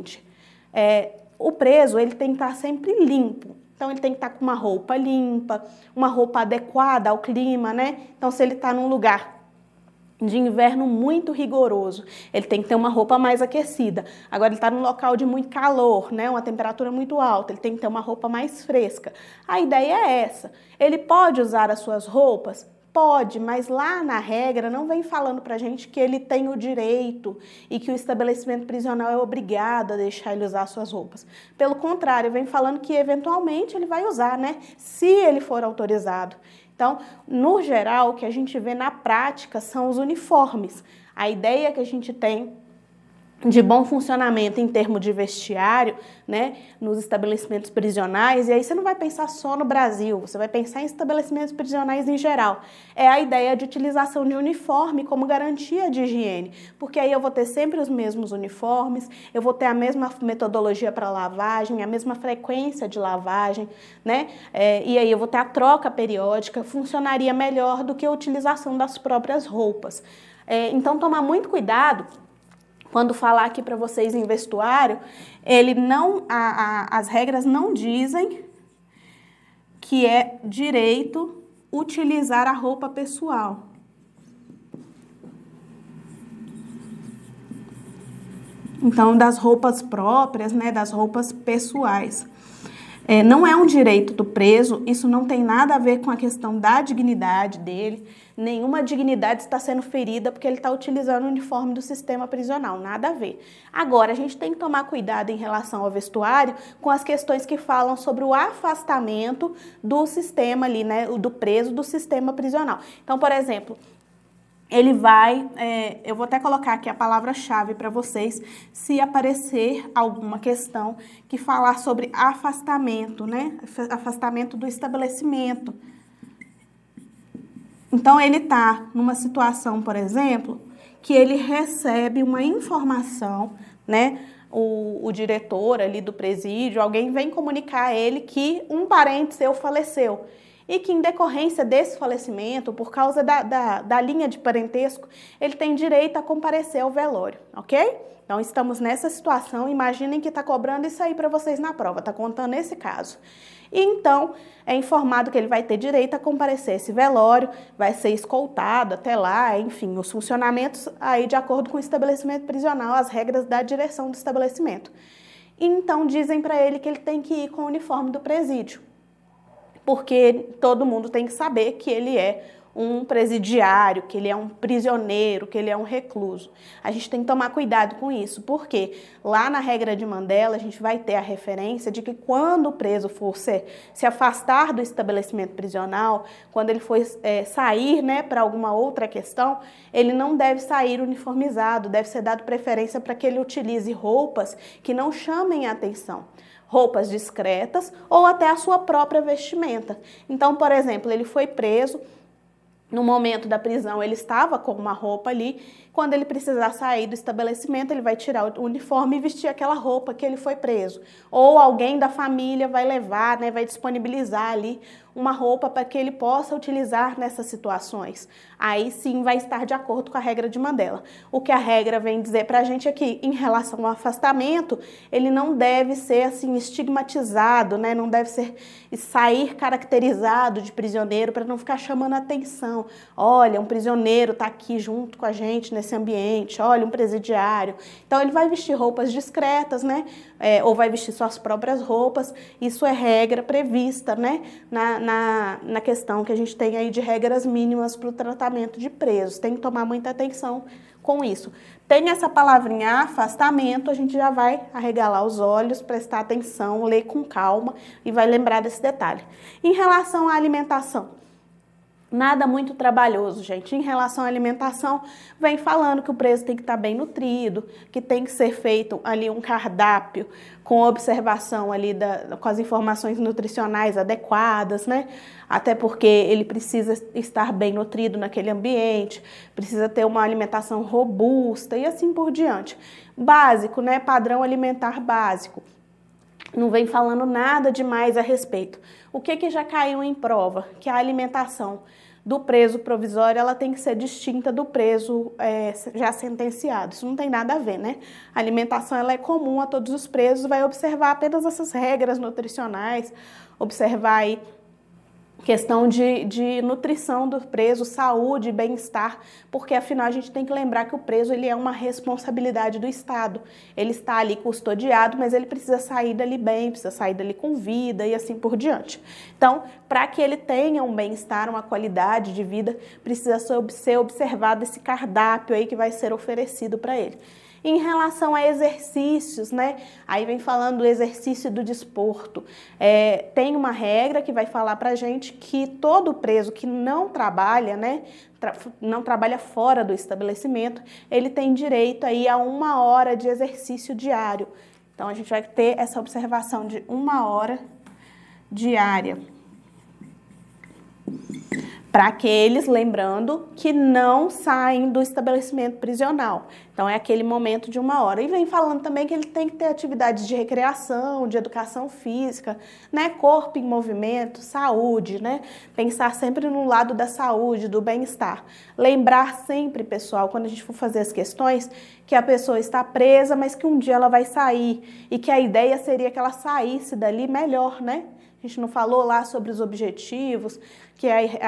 o preso ele tem que estar sempre limpo, então ele tem que estar com uma roupa limpa, uma roupa adequada ao clima, né? Então se ele está num lugar de inverno muito rigoroso, ele tem que ter uma roupa mais aquecida. Agora ele está num local de muito calor, né? Uma temperatura muito alta, ele tem que ter uma roupa mais fresca. A ideia é essa. Ele pode usar as suas roupas? Pode, mas lá na regra não vem falando pra gente que ele tem o direito e que o estabelecimento prisional é obrigado a deixar ele usar suas roupas. Pelo contrário, vem falando que eventualmente ele vai usar, né? Se ele for autorizado. Então, no geral, o que a gente vê na prática são os uniformes. A ideia que a gente tem de bom funcionamento em termos de vestiário, né, nos estabelecimentos prisionais, e aí você não vai pensar só no Brasil, você vai pensar em estabelecimentos prisionais em geral. É a ideia de utilização de uniforme como garantia de higiene, porque aí eu vou ter sempre os mesmos uniformes, eu vou ter a mesma metodologia para lavagem, a mesma frequência de lavagem, né, e aí eu vou ter a troca periódica, funcionaria melhor do que a utilização das próprias roupas. Então, tomar muito cuidado quando falar aqui para vocês em vestuário, as regras não dizem que é direito utilizar a roupa pessoal. Então, das roupas próprias, né, das roupas pessoais. Não é um direito do preso, isso não tem nada a ver com a questão da dignidade dele, nenhuma dignidade está sendo ferida porque ele está utilizando o uniforme do sistema prisional, nada a ver. Agora, a gente tem que tomar cuidado em relação ao vestuário com as questões que falam sobre o afastamento do sistema ali, né, do preso do sistema prisional. Então, por exemplo, ele vai, eu vou até colocar aqui a palavra-chave para vocês, se aparecer alguma questão que falar sobre afastamento, né? Afastamento do estabelecimento. Então, ele está numa situação, por exemplo, que ele recebe uma informação, né? O diretor ali do presídio, alguém vem comunicar a ele que um parente seu faleceu. E que em decorrência desse falecimento, por causa da linha de parentesco, ele tem direito a comparecer ao velório, ok? Então, estamos nessa situação, imaginem que está cobrando isso aí para vocês na prova, está contando esse caso. E então, é informado que ele vai ter direito a comparecer a esse velório, vai ser escoltado até lá, enfim, os funcionamentos aí de acordo com o estabelecimento prisional, as regras da direção do estabelecimento. E então, dizem para ele que ele tem que ir com o uniforme do presídio, porque todo mundo tem que saber que ele é um presidiário, que ele é um prisioneiro, que ele é um recluso. A gente tem que tomar cuidado com isso, porque lá na regra de Mandela a gente vai ter a referência de que quando o preso for se afastar do estabelecimento prisional, quando ele for sair, né, para alguma outra questão, ele não deve sair uniformizado, deve ser dado preferência para que ele utilize roupas que não chamem a atenção. Roupas discretas ou até a sua própria vestimenta. Então, por exemplo, ele foi preso, no momento da prisão ele estava com uma roupa ali, quando ele precisar sair do estabelecimento, ele vai tirar o uniforme e vestir aquela roupa que ele foi preso. Ou alguém da família vai levar, né, vai disponibilizar ali uma roupa para que ele possa utilizar nessas situações. Aí sim vai estar de acordo com a regra de Mandela. O que a regra vem dizer para a gente é que, em relação ao afastamento, ele não deve ser assim estigmatizado, né? Não deve sair caracterizado de prisioneiro para não ficar chamando a atenção. Olha, um prisioneiro está aqui junto com a gente nesse ambiente, olha, um presidiário. Então ele vai vestir roupas discretas, né? Ou vai vestir suas próprias roupas. Isso é regra prevista, né? Na questão que a gente tem aí de regras mínimas para o tratamento de presos. Tem que tomar muita atenção com isso. Tem essa palavrinha afastamento, a gente já vai arregalar os olhos, prestar atenção, ler com calma e vai lembrar desse detalhe. Em relação à alimentação, nada muito trabalhoso, gente. Em relação à alimentação, vem falando que o preso tem que estar bem nutrido, que tem que ser feito ali um cardápio com observação ali com as informações nutricionais adequadas, né? Até porque ele precisa estar bem nutrido naquele ambiente, precisa ter uma alimentação robusta e assim por diante. Básico, né? Padrão alimentar básico. Não vem falando nada demais a respeito. O que já caiu em prova? Que a alimentação do preso provisório ela tem que ser distinta do preso já sentenciado. Isso não tem nada a ver, né? A alimentação ela é comum a todos os presos, vai observar apenas essas regras nutricionais, observar aí questão de nutrição do preso, saúde, bem-estar, porque afinal a gente tem que lembrar que o preso ele é uma responsabilidade do Estado. Ele está ali custodiado, mas ele precisa sair dali bem, precisa sair dali com vida e assim por diante. Então, para que ele tenha um bem-estar, uma qualidade de vida, precisa ser observado esse cardápio aí que vai ser oferecido para ele. Em relação a exercícios, né? Aí vem falando do exercício do desporto. Tem uma regra que vai falar pra gente que todo preso que não trabalha, né? Não trabalha fora do estabelecimento, ele tem direito aí a 1 hora de exercício diário. Então, a gente vai ter essa observação de 1 hora diária. Para aqueles, lembrando, que não saem do estabelecimento prisional. Então, é aquele momento de 1 hora. E vem falando também que ele tem que ter atividades de recreação, de educação física, né? Corpo em movimento, saúde, né? Pensar sempre no lado da saúde, do bem-estar. Lembrar sempre, pessoal, quando a gente for fazer as questões, que a pessoa está presa, mas que um dia ela vai sair. E que a ideia seria que ela saísse dali melhor, né? A gente não falou lá sobre os objetivos, que é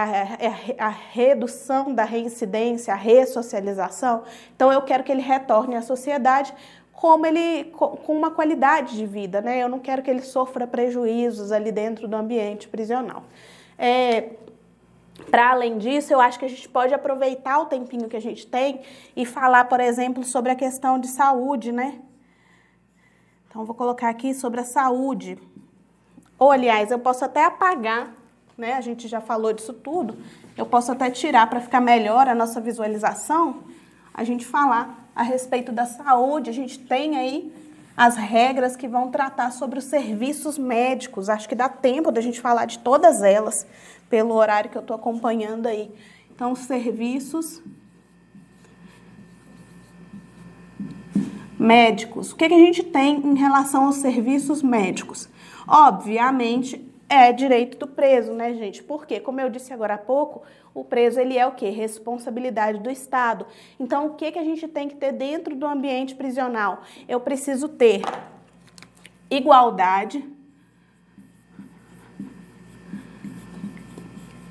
a redução da reincidência, a ressocialização. Então, eu quero que ele retorne à sociedade com uma qualidade de vida, né? Eu não quero que ele sofra prejuízos ali dentro do ambiente prisional. Para além disso, eu acho que a gente pode aproveitar o tempinho que a gente tem e falar, por exemplo, sobre a questão de saúde, né? Então, vou colocar aqui sobre a saúde. Ou, aliás, eu posso até apagar né? A gente já falou disso tudo. Eu posso até tirar para ficar melhor a nossa visualização. A gente falar a respeito da saúde, a gente tem aí as regras que vão tratar sobre os serviços médicos. Acho que dá tempo da gente falar de todas elas, pelo horário que eu estou acompanhando aí. Então, os serviços médicos. O que a gente tem em relação aos serviços médicos? Obviamente, é direito do preso, né, gente? Porque, como eu disse agora há pouco, o preso, ele é o quê? Responsabilidade do Estado. Então, o que a gente tem que ter dentro do ambiente prisional? Eu preciso ter igualdade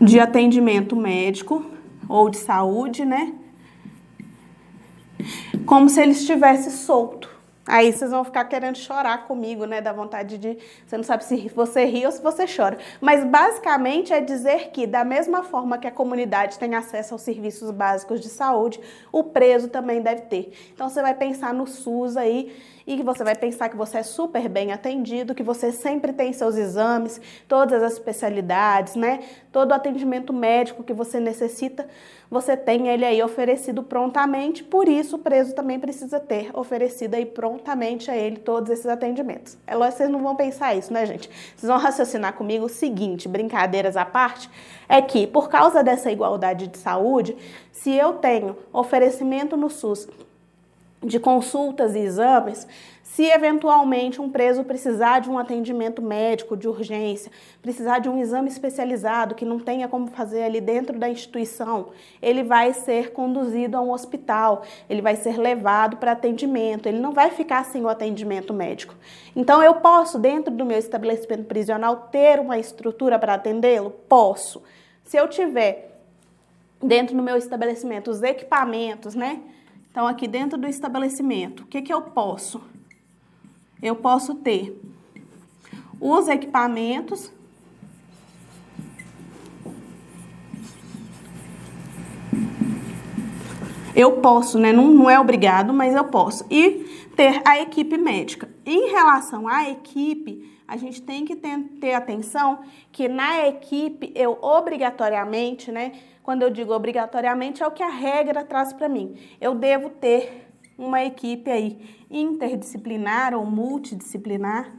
de atendimento médico ou de saúde, né? Como se ele estivesse solto. Aí vocês vão ficar querendo chorar comigo, né? Da vontade de... Você não sabe se você ri ou se você chora. Mas basicamente é dizer que, da mesma forma que a comunidade tem acesso aos serviços básicos de saúde, o preso também deve ter. Então você vai pensar no SUS aí e você vai pensar que você é super bem atendido, que você sempre tem seus exames, todas as especialidades, né? Todo o atendimento médico que você necessita, você tem ele aí oferecido prontamente, por isso o preso também precisa ter oferecido aí prontamente a ele todos esses atendimentos. É lógico que vocês não vão pensar isso, né, gente? Vocês vão raciocinar comigo o seguinte, brincadeiras à parte, é que por causa dessa igualdade de saúde, se eu tenho oferecimento no SUS de consultas e exames, se eventualmente um preso precisar de um atendimento médico de urgência, precisar de um exame especializado que não tenha como fazer ali dentro da instituição, ele vai ser conduzido a um hospital, ele vai ser levado para atendimento, ele não vai ficar sem o atendimento médico. Então eu posso, dentro do meu estabelecimento prisional, ter uma estrutura para atendê-lo? Posso. Se eu tiver dentro do meu estabelecimento os equipamentos, né? Então, aqui dentro do estabelecimento, o que eu posso? Eu posso ter os equipamentos, eu posso, né? Não é obrigado, mas eu posso. E ter a equipe médica. Em relação à equipe, a gente tem que ter atenção que na equipe eu obrigatoriamente, né? Quando eu digo obrigatoriamente, é o que a regra traz para mim. Eu devo ter uma equipe aí interdisciplinar ou multidisciplinar,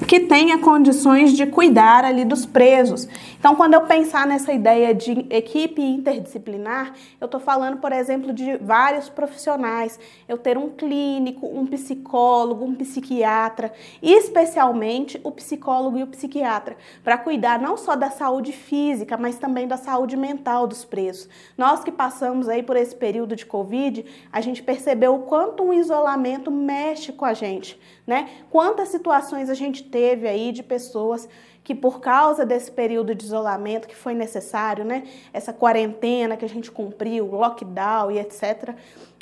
que tenha condições de cuidar ali dos presos. Então, quando eu pensar nessa ideia de equipe interdisciplinar, eu estou falando, por exemplo, de vários profissionais. Eu ter um clínico, um psicólogo, um psiquiatra, e especialmente o psicólogo e o psiquiatra, para cuidar não só da saúde física, mas também da saúde mental dos presos. Nós que passamos aí por esse período de Covid, a gente percebeu o quanto um isolamento mexe com a gente, né? Quantas situações a gente teve aí de pessoas que por causa desse período de isolamento que foi necessário, né? Essa quarentena que a gente cumpriu, lockdown e etc.,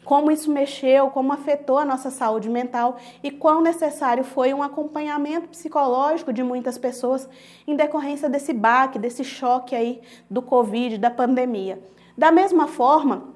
como isso mexeu, como afetou a nossa saúde mental e quão necessário foi um acompanhamento psicológico de muitas pessoas em decorrência desse baque, desse choque aí do Covid, da pandemia. Da mesma forma,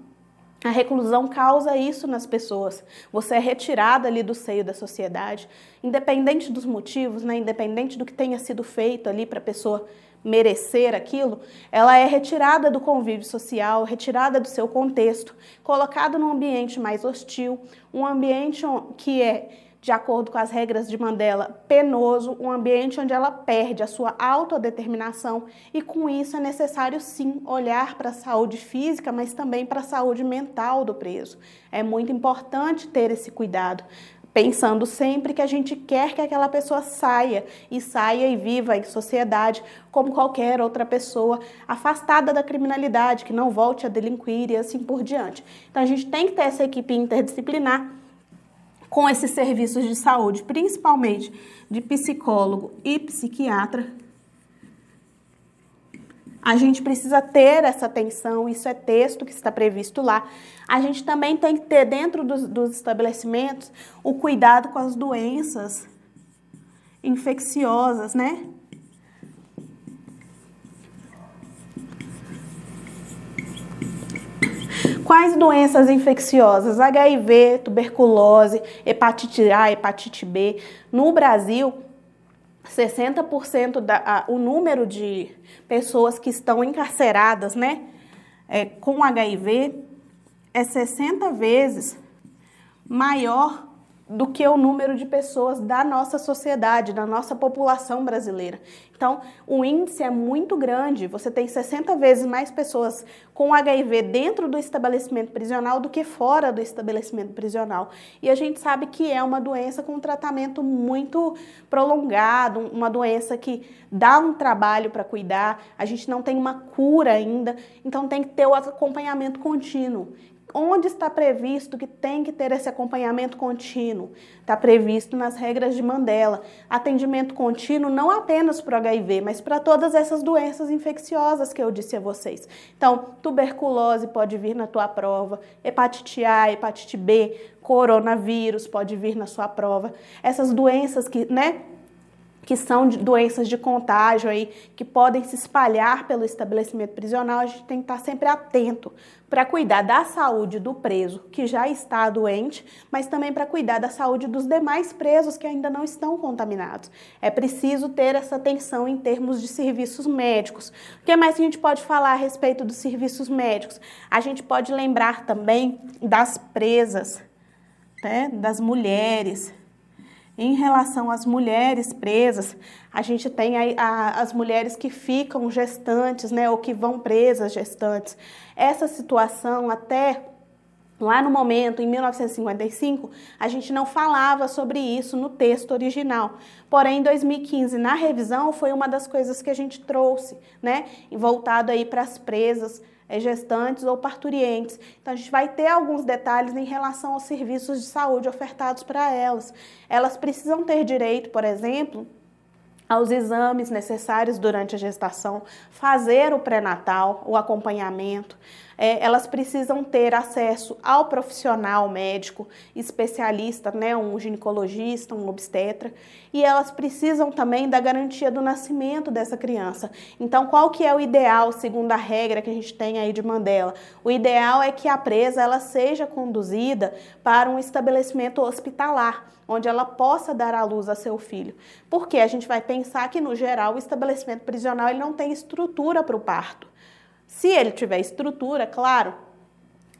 a reclusão causa isso nas pessoas. Você é retirada ali do seio da sociedade, independente dos motivos, né? Independente do que tenha sido feito ali para a pessoa merecer aquilo, ela é retirada do convívio social, retirada do seu contexto, colocada num ambiente mais hostil, um ambiente que é, de acordo com as regras de Mandela, penoso, um ambiente onde ela perde a sua autodeterminação e com isso é necessário sim olhar para a saúde física, mas também para a saúde mental do preso. É muito importante ter esse cuidado, pensando sempre que a gente quer que aquela pessoa saia e viva em sociedade como qualquer outra pessoa, afastada da criminalidade, que não volte a delinquir e assim por diante. Então a gente tem que ter essa equipe interdisciplinar com esses serviços de saúde, principalmente de psicólogo e psiquiatra. A gente precisa ter essa atenção, isso é texto que está previsto lá. A gente também tem que ter dentro dos estabelecimentos o cuidado com as doenças infecciosas, né? Quais doenças infecciosas? HIV, tuberculose, hepatite A, hepatite B. No Brasil, 60% o número de pessoas que estão encarceradas, né, com HIV é 60 vezes maior do que o número de pessoas da nossa sociedade, da nossa população brasileira. Então, o índice é muito grande, você tem 60 vezes mais pessoas com HIV dentro do estabelecimento prisional do que fora do estabelecimento prisional. E a gente sabe que é uma doença com um tratamento muito prolongado, uma doença que dá um trabalho para cuidar, a gente não tem uma cura ainda, então tem que ter o acompanhamento contínuo. Onde está previsto que tem que ter esse acompanhamento contínuo? Está previsto nas regras de Mandela. Atendimento contínuo não apenas para o HIV, mas para todas essas doenças infecciosas que eu disse a vocês. Então, tuberculose pode vir na tua prova, hepatite A, hepatite B, coronavírus pode vir na sua prova. Essas doenças que são doenças de contágio aí, que podem se espalhar pelo estabelecimento prisional, a gente tem que estar sempre atento para cuidar da saúde do preso que já está doente, mas também para cuidar da saúde dos demais presos que ainda não estão contaminados. É preciso ter essa atenção em termos de serviços médicos. O que mais a gente pode falar a respeito dos serviços médicos? A gente pode lembrar também das presas, né, das mulheres. Em relação às mulheres presas, a gente tem as mulheres que ficam gestantes, né, ou que vão presas gestantes. Essa situação, até lá no momento, em 1955, a gente não falava sobre isso no texto original. Porém, em 2015, na revisão, foi uma das coisas que a gente trouxe, né, voltado aí para as presas gestantes ou parturientes. Então, a gente vai ter alguns detalhes em relação aos serviços de saúde ofertados para elas. Elas precisam ter direito, por exemplo, aos exames necessários durante a gestação, fazer o pré-natal, o acompanhamento. Elas precisam ter acesso ao profissional médico, especialista, né, um ginecologista, um obstetra, e elas precisam também da garantia do nascimento dessa criança. Então, qual que é o ideal, segundo a regra que a gente tem aí de Mandela? O ideal é que a presa ela seja conduzida para um estabelecimento hospitalar, onde ela possa dar à luz a seu filho. Porque a gente vai pensar que, no geral, o estabelecimento prisional ele não tem estrutura para o parto. Se ele tiver estrutura, claro,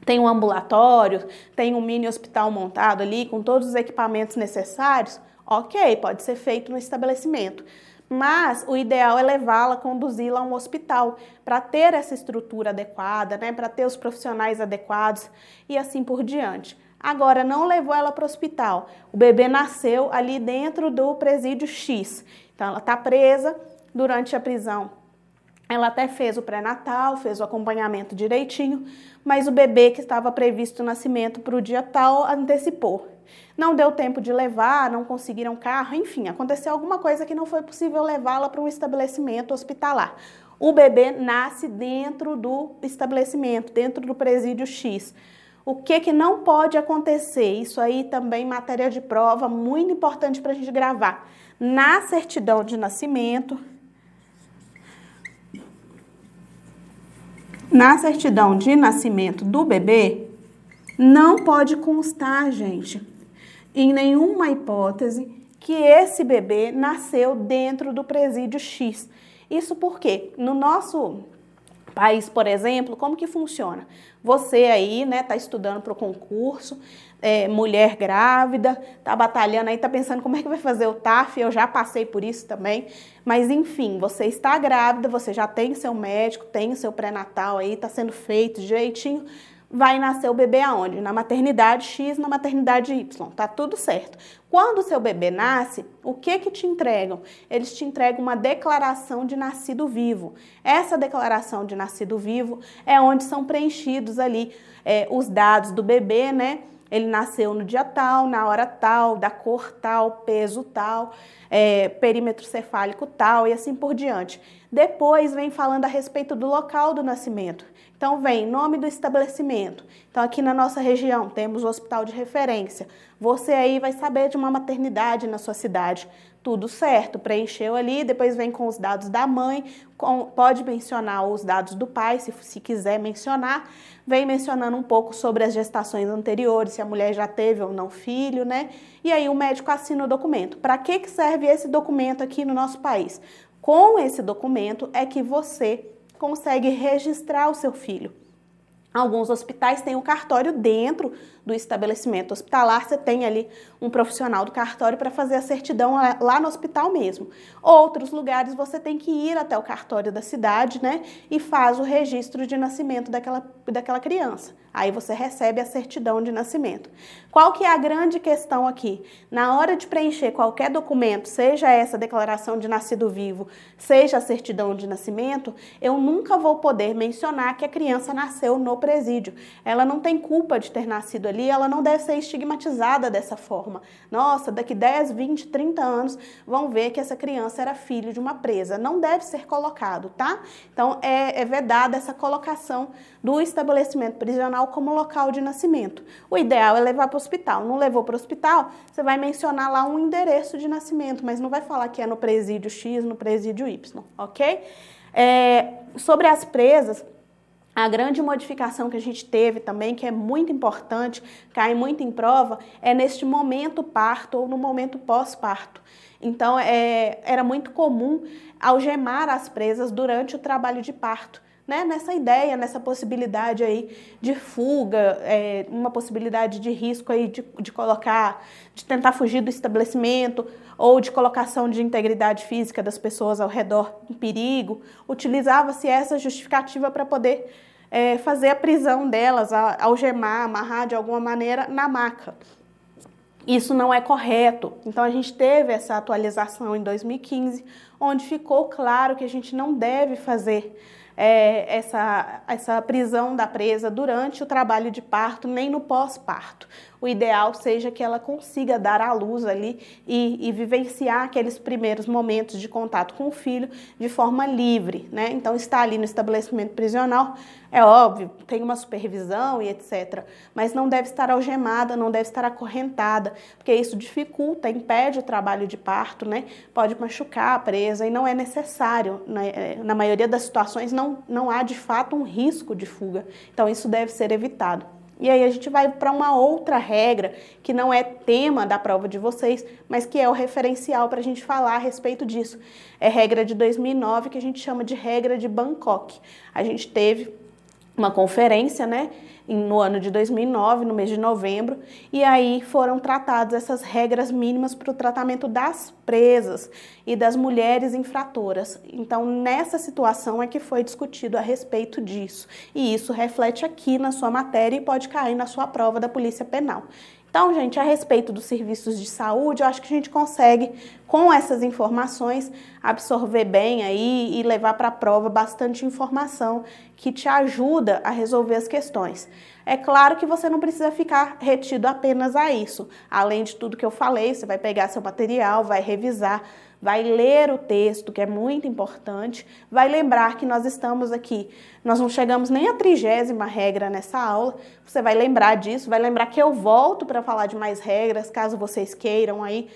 tem um ambulatório, tem um mini hospital montado ali com todos os equipamentos necessários, ok, pode ser feito no estabelecimento. Mas o ideal é levá-la, conduzi-la a um hospital para ter essa estrutura adequada, né, para ter os profissionais adequados e assim por diante. Agora, não levou ela para o hospital. O bebê nasceu ali dentro do presídio X. Então, ela está presa durante a prisão. Ela até fez o pré-natal, fez o acompanhamento direitinho, mas o bebê que estava previsto o nascimento para o dia tal antecipou. Não deu tempo de levar, não conseguiram carro, enfim, aconteceu alguma coisa que não foi possível levá-la para um estabelecimento hospitalar. O bebê nasce dentro do estabelecimento, dentro do presídio X. O que não pode acontecer? Isso aí também matéria de prova, muito importante para a gente gravar. Na certidão de nascimento, do bebê, não pode constar, gente, em nenhuma hipótese, que esse bebê nasceu dentro do presídio X. Isso porque no nosso país, por exemplo, como que funciona? Você aí, né, tá estudando para o concurso, mulher grávida, tá batalhando aí, tá pensando como é que vai fazer o TAF, eu já passei por isso também, mas enfim, você está grávida, você já tem seu médico, tem o seu pré-natal aí, tá sendo feito direitinho, vai nascer o bebê aonde? Na maternidade X, na maternidade Y, tá tudo certo. Quando o seu bebê nasce, o que te entregam? Eles te entregam uma declaração de nascido vivo. Essa declaração de nascido vivo é onde são preenchidos ali os dados do bebê, né? Ele nasceu no dia tal, na hora tal, da cor tal, peso tal, perímetro cefálico tal e assim por diante. Depois vem falando a respeito do local do nascimento. Então vem nome do estabelecimento. Então aqui na nossa região temos o hospital de referência. Você aí vai saber de uma maternidade na sua cidade. tudo certo, preencheu ali, depois vem com os dados da mãe, pode mencionar os dados do pai, se quiser mencionar, vem mencionando um pouco sobre as gestações anteriores, se a mulher já teve ou não filho, né? E aí o médico assina o documento. Para que serve esse documento aqui no nosso país? Com esse documento é que você consegue registrar o seu filho. Alguns hospitais têm um cartório dentro do estabelecimento hospitalar, você tem ali um profissional do cartório para fazer a certidão lá no hospital mesmo. Outros lugares você tem que ir até o cartório da cidade, né, e faz o registro de nascimento daquela criança. Aí você recebe a certidão de nascimento. Qual que é a grande questão aqui? Na hora de preencher qualquer documento, seja essa declaração de nascido vivo, seja a certidão de nascimento, eu nunca vou poder mencionar que a criança nasceu no presídio. Ela não tem culpa de ter nascido ali, ela não deve ser estigmatizada dessa forma. Nossa, daqui 10, 20, 30 anos vão ver que essa criança era filho de uma presa. Não deve ser colocado, tá? Então, é vedada essa colocação do estabelecimento prisional como local de nascimento. O ideal é levar para o hospital. Não levou para o hospital, você vai mencionar lá um endereço de nascimento, mas não vai falar que é no presídio X, no presídio Y, ok? Sobre as presas, a grande modificação que a gente teve também, que é muito importante, cai muito em prova, é neste momento parto ou no momento pós-parto. Então, era muito comum algemar as presas durante o trabalho de parto, né? Nessa ideia, nessa possibilidade aí de fuga, uma possibilidade de risco aí de tentar fugir do estabelecimento ou de colocação de integridade física das pessoas ao redor em perigo. Utilizava-se essa justificativa para poder fazer a prisão delas, algemar, amarrar de alguma maneira na maca. Isso não é correto. Então, a gente teve essa atualização em 2015, onde ficou claro que a gente não deve fazer essa prisão da presa durante o trabalho de parto, nem no pós-parto. O ideal seja que ela consiga dar à luz ali e vivenciar aqueles primeiros momentos de contato com o filho de forma livre, né? Então, está ali no estabelecimento prisional, é óbvio, tem uma supervisão e etc., mas não deve estar algemada, não deve estar acorrentada, porque isso dificulta, impede o trabalho de parto, né? Pode machucar a presa e não é necessário, né? Na maioria das situações não há de fato um risco de fuga, então isso deve ser evitado. E aí a gente vai para uma outra regra, que não é tema da prova de vocês, mas que é o referencial para a gente falar a respeito disso. É regra de 2009, que a gente chama de regra de Bangkok. A gente teve uma conferência, né, no ano de 2009, no mês de novembro, e aí foram tratadas essas regras mínimas para o tratamento das presas e das mulheres infratoras. Então, nessa situação é que foi discutido a respeito disso, e isso reflete aqui na sua matéria e pode cair na sua prova da Polícia Penal. Então, gente, a respeito dos serviços de saúde, eu acho que a gente consegue, com essas informações, absorver bem aí e levar para a prova bastante informação que te ajuda a resolver as questões. É claro que você não precisa ficar retido apenas a isso. Além de tudo que eu falei, você vai pegar seu material, vai revisar, vai ler o texto, que é muito importante, vai lembrar que nós estamos aqui, nós não chegamos nem à 30ª regra nessa aula, você vai lembrar disso, vai lembrar que eu volto para falar de mais regras, caso vocês queiram aí.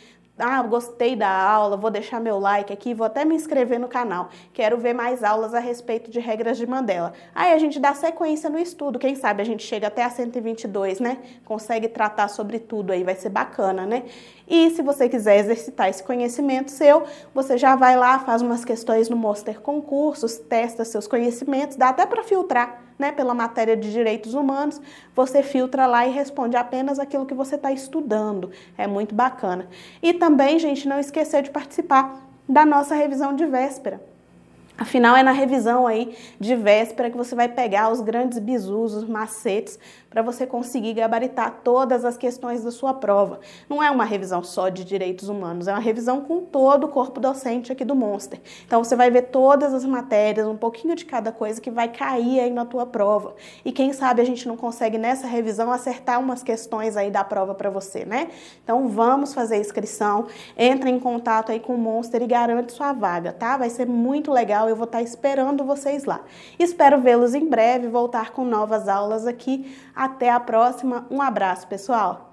Gostei da aula, vou deixar meu like aqui, vou até me inscrever no canal. Quero ver mais aulas a respeito de regras de Mandela. Aí a gente dá sequência no estudo, quem sabe a gente chega até a 122, né? Consegue tratar sobre tudo aí, vai ser bacana, né? E se você quiser exercitar esse conhecimento seu, você já vai lá, faz umas questões no Monster Concursos, testa seus conhecimentos, dá até para filtrar, né, pela matéria de direitos humanos, você filtra lá e responde apenas aquilo que você está estudando. É muito bacana. E também, gente, não esquecer de participar da nossa revisão de véspera. Afinal, é na revisão aí de véspera que você vai pegar os grandes bizus, os macetes, para você conseguir gabaritar todas as questões da sua prova. Não é uma revisão só de direitos humanos, é uma revisão com todo o corpo docente aqui do Monster. Então, você vai ver todas as matérias, um pouquinho de cada coisa que vai cair aí na tua prova. E quem sabe a gente não consegue nessa revisão acertar umas questões aí da prova para você, né? Então, vamos fazer a inscrição, entre em contato aí com o Monster e garante sua vaga, tá? Vai ser muito legal. Eu vou estar esperando vocês lá. Espero vê-los em breve, voltar com novas aulas aqui. Até a próxima. Um abraço, pessoal!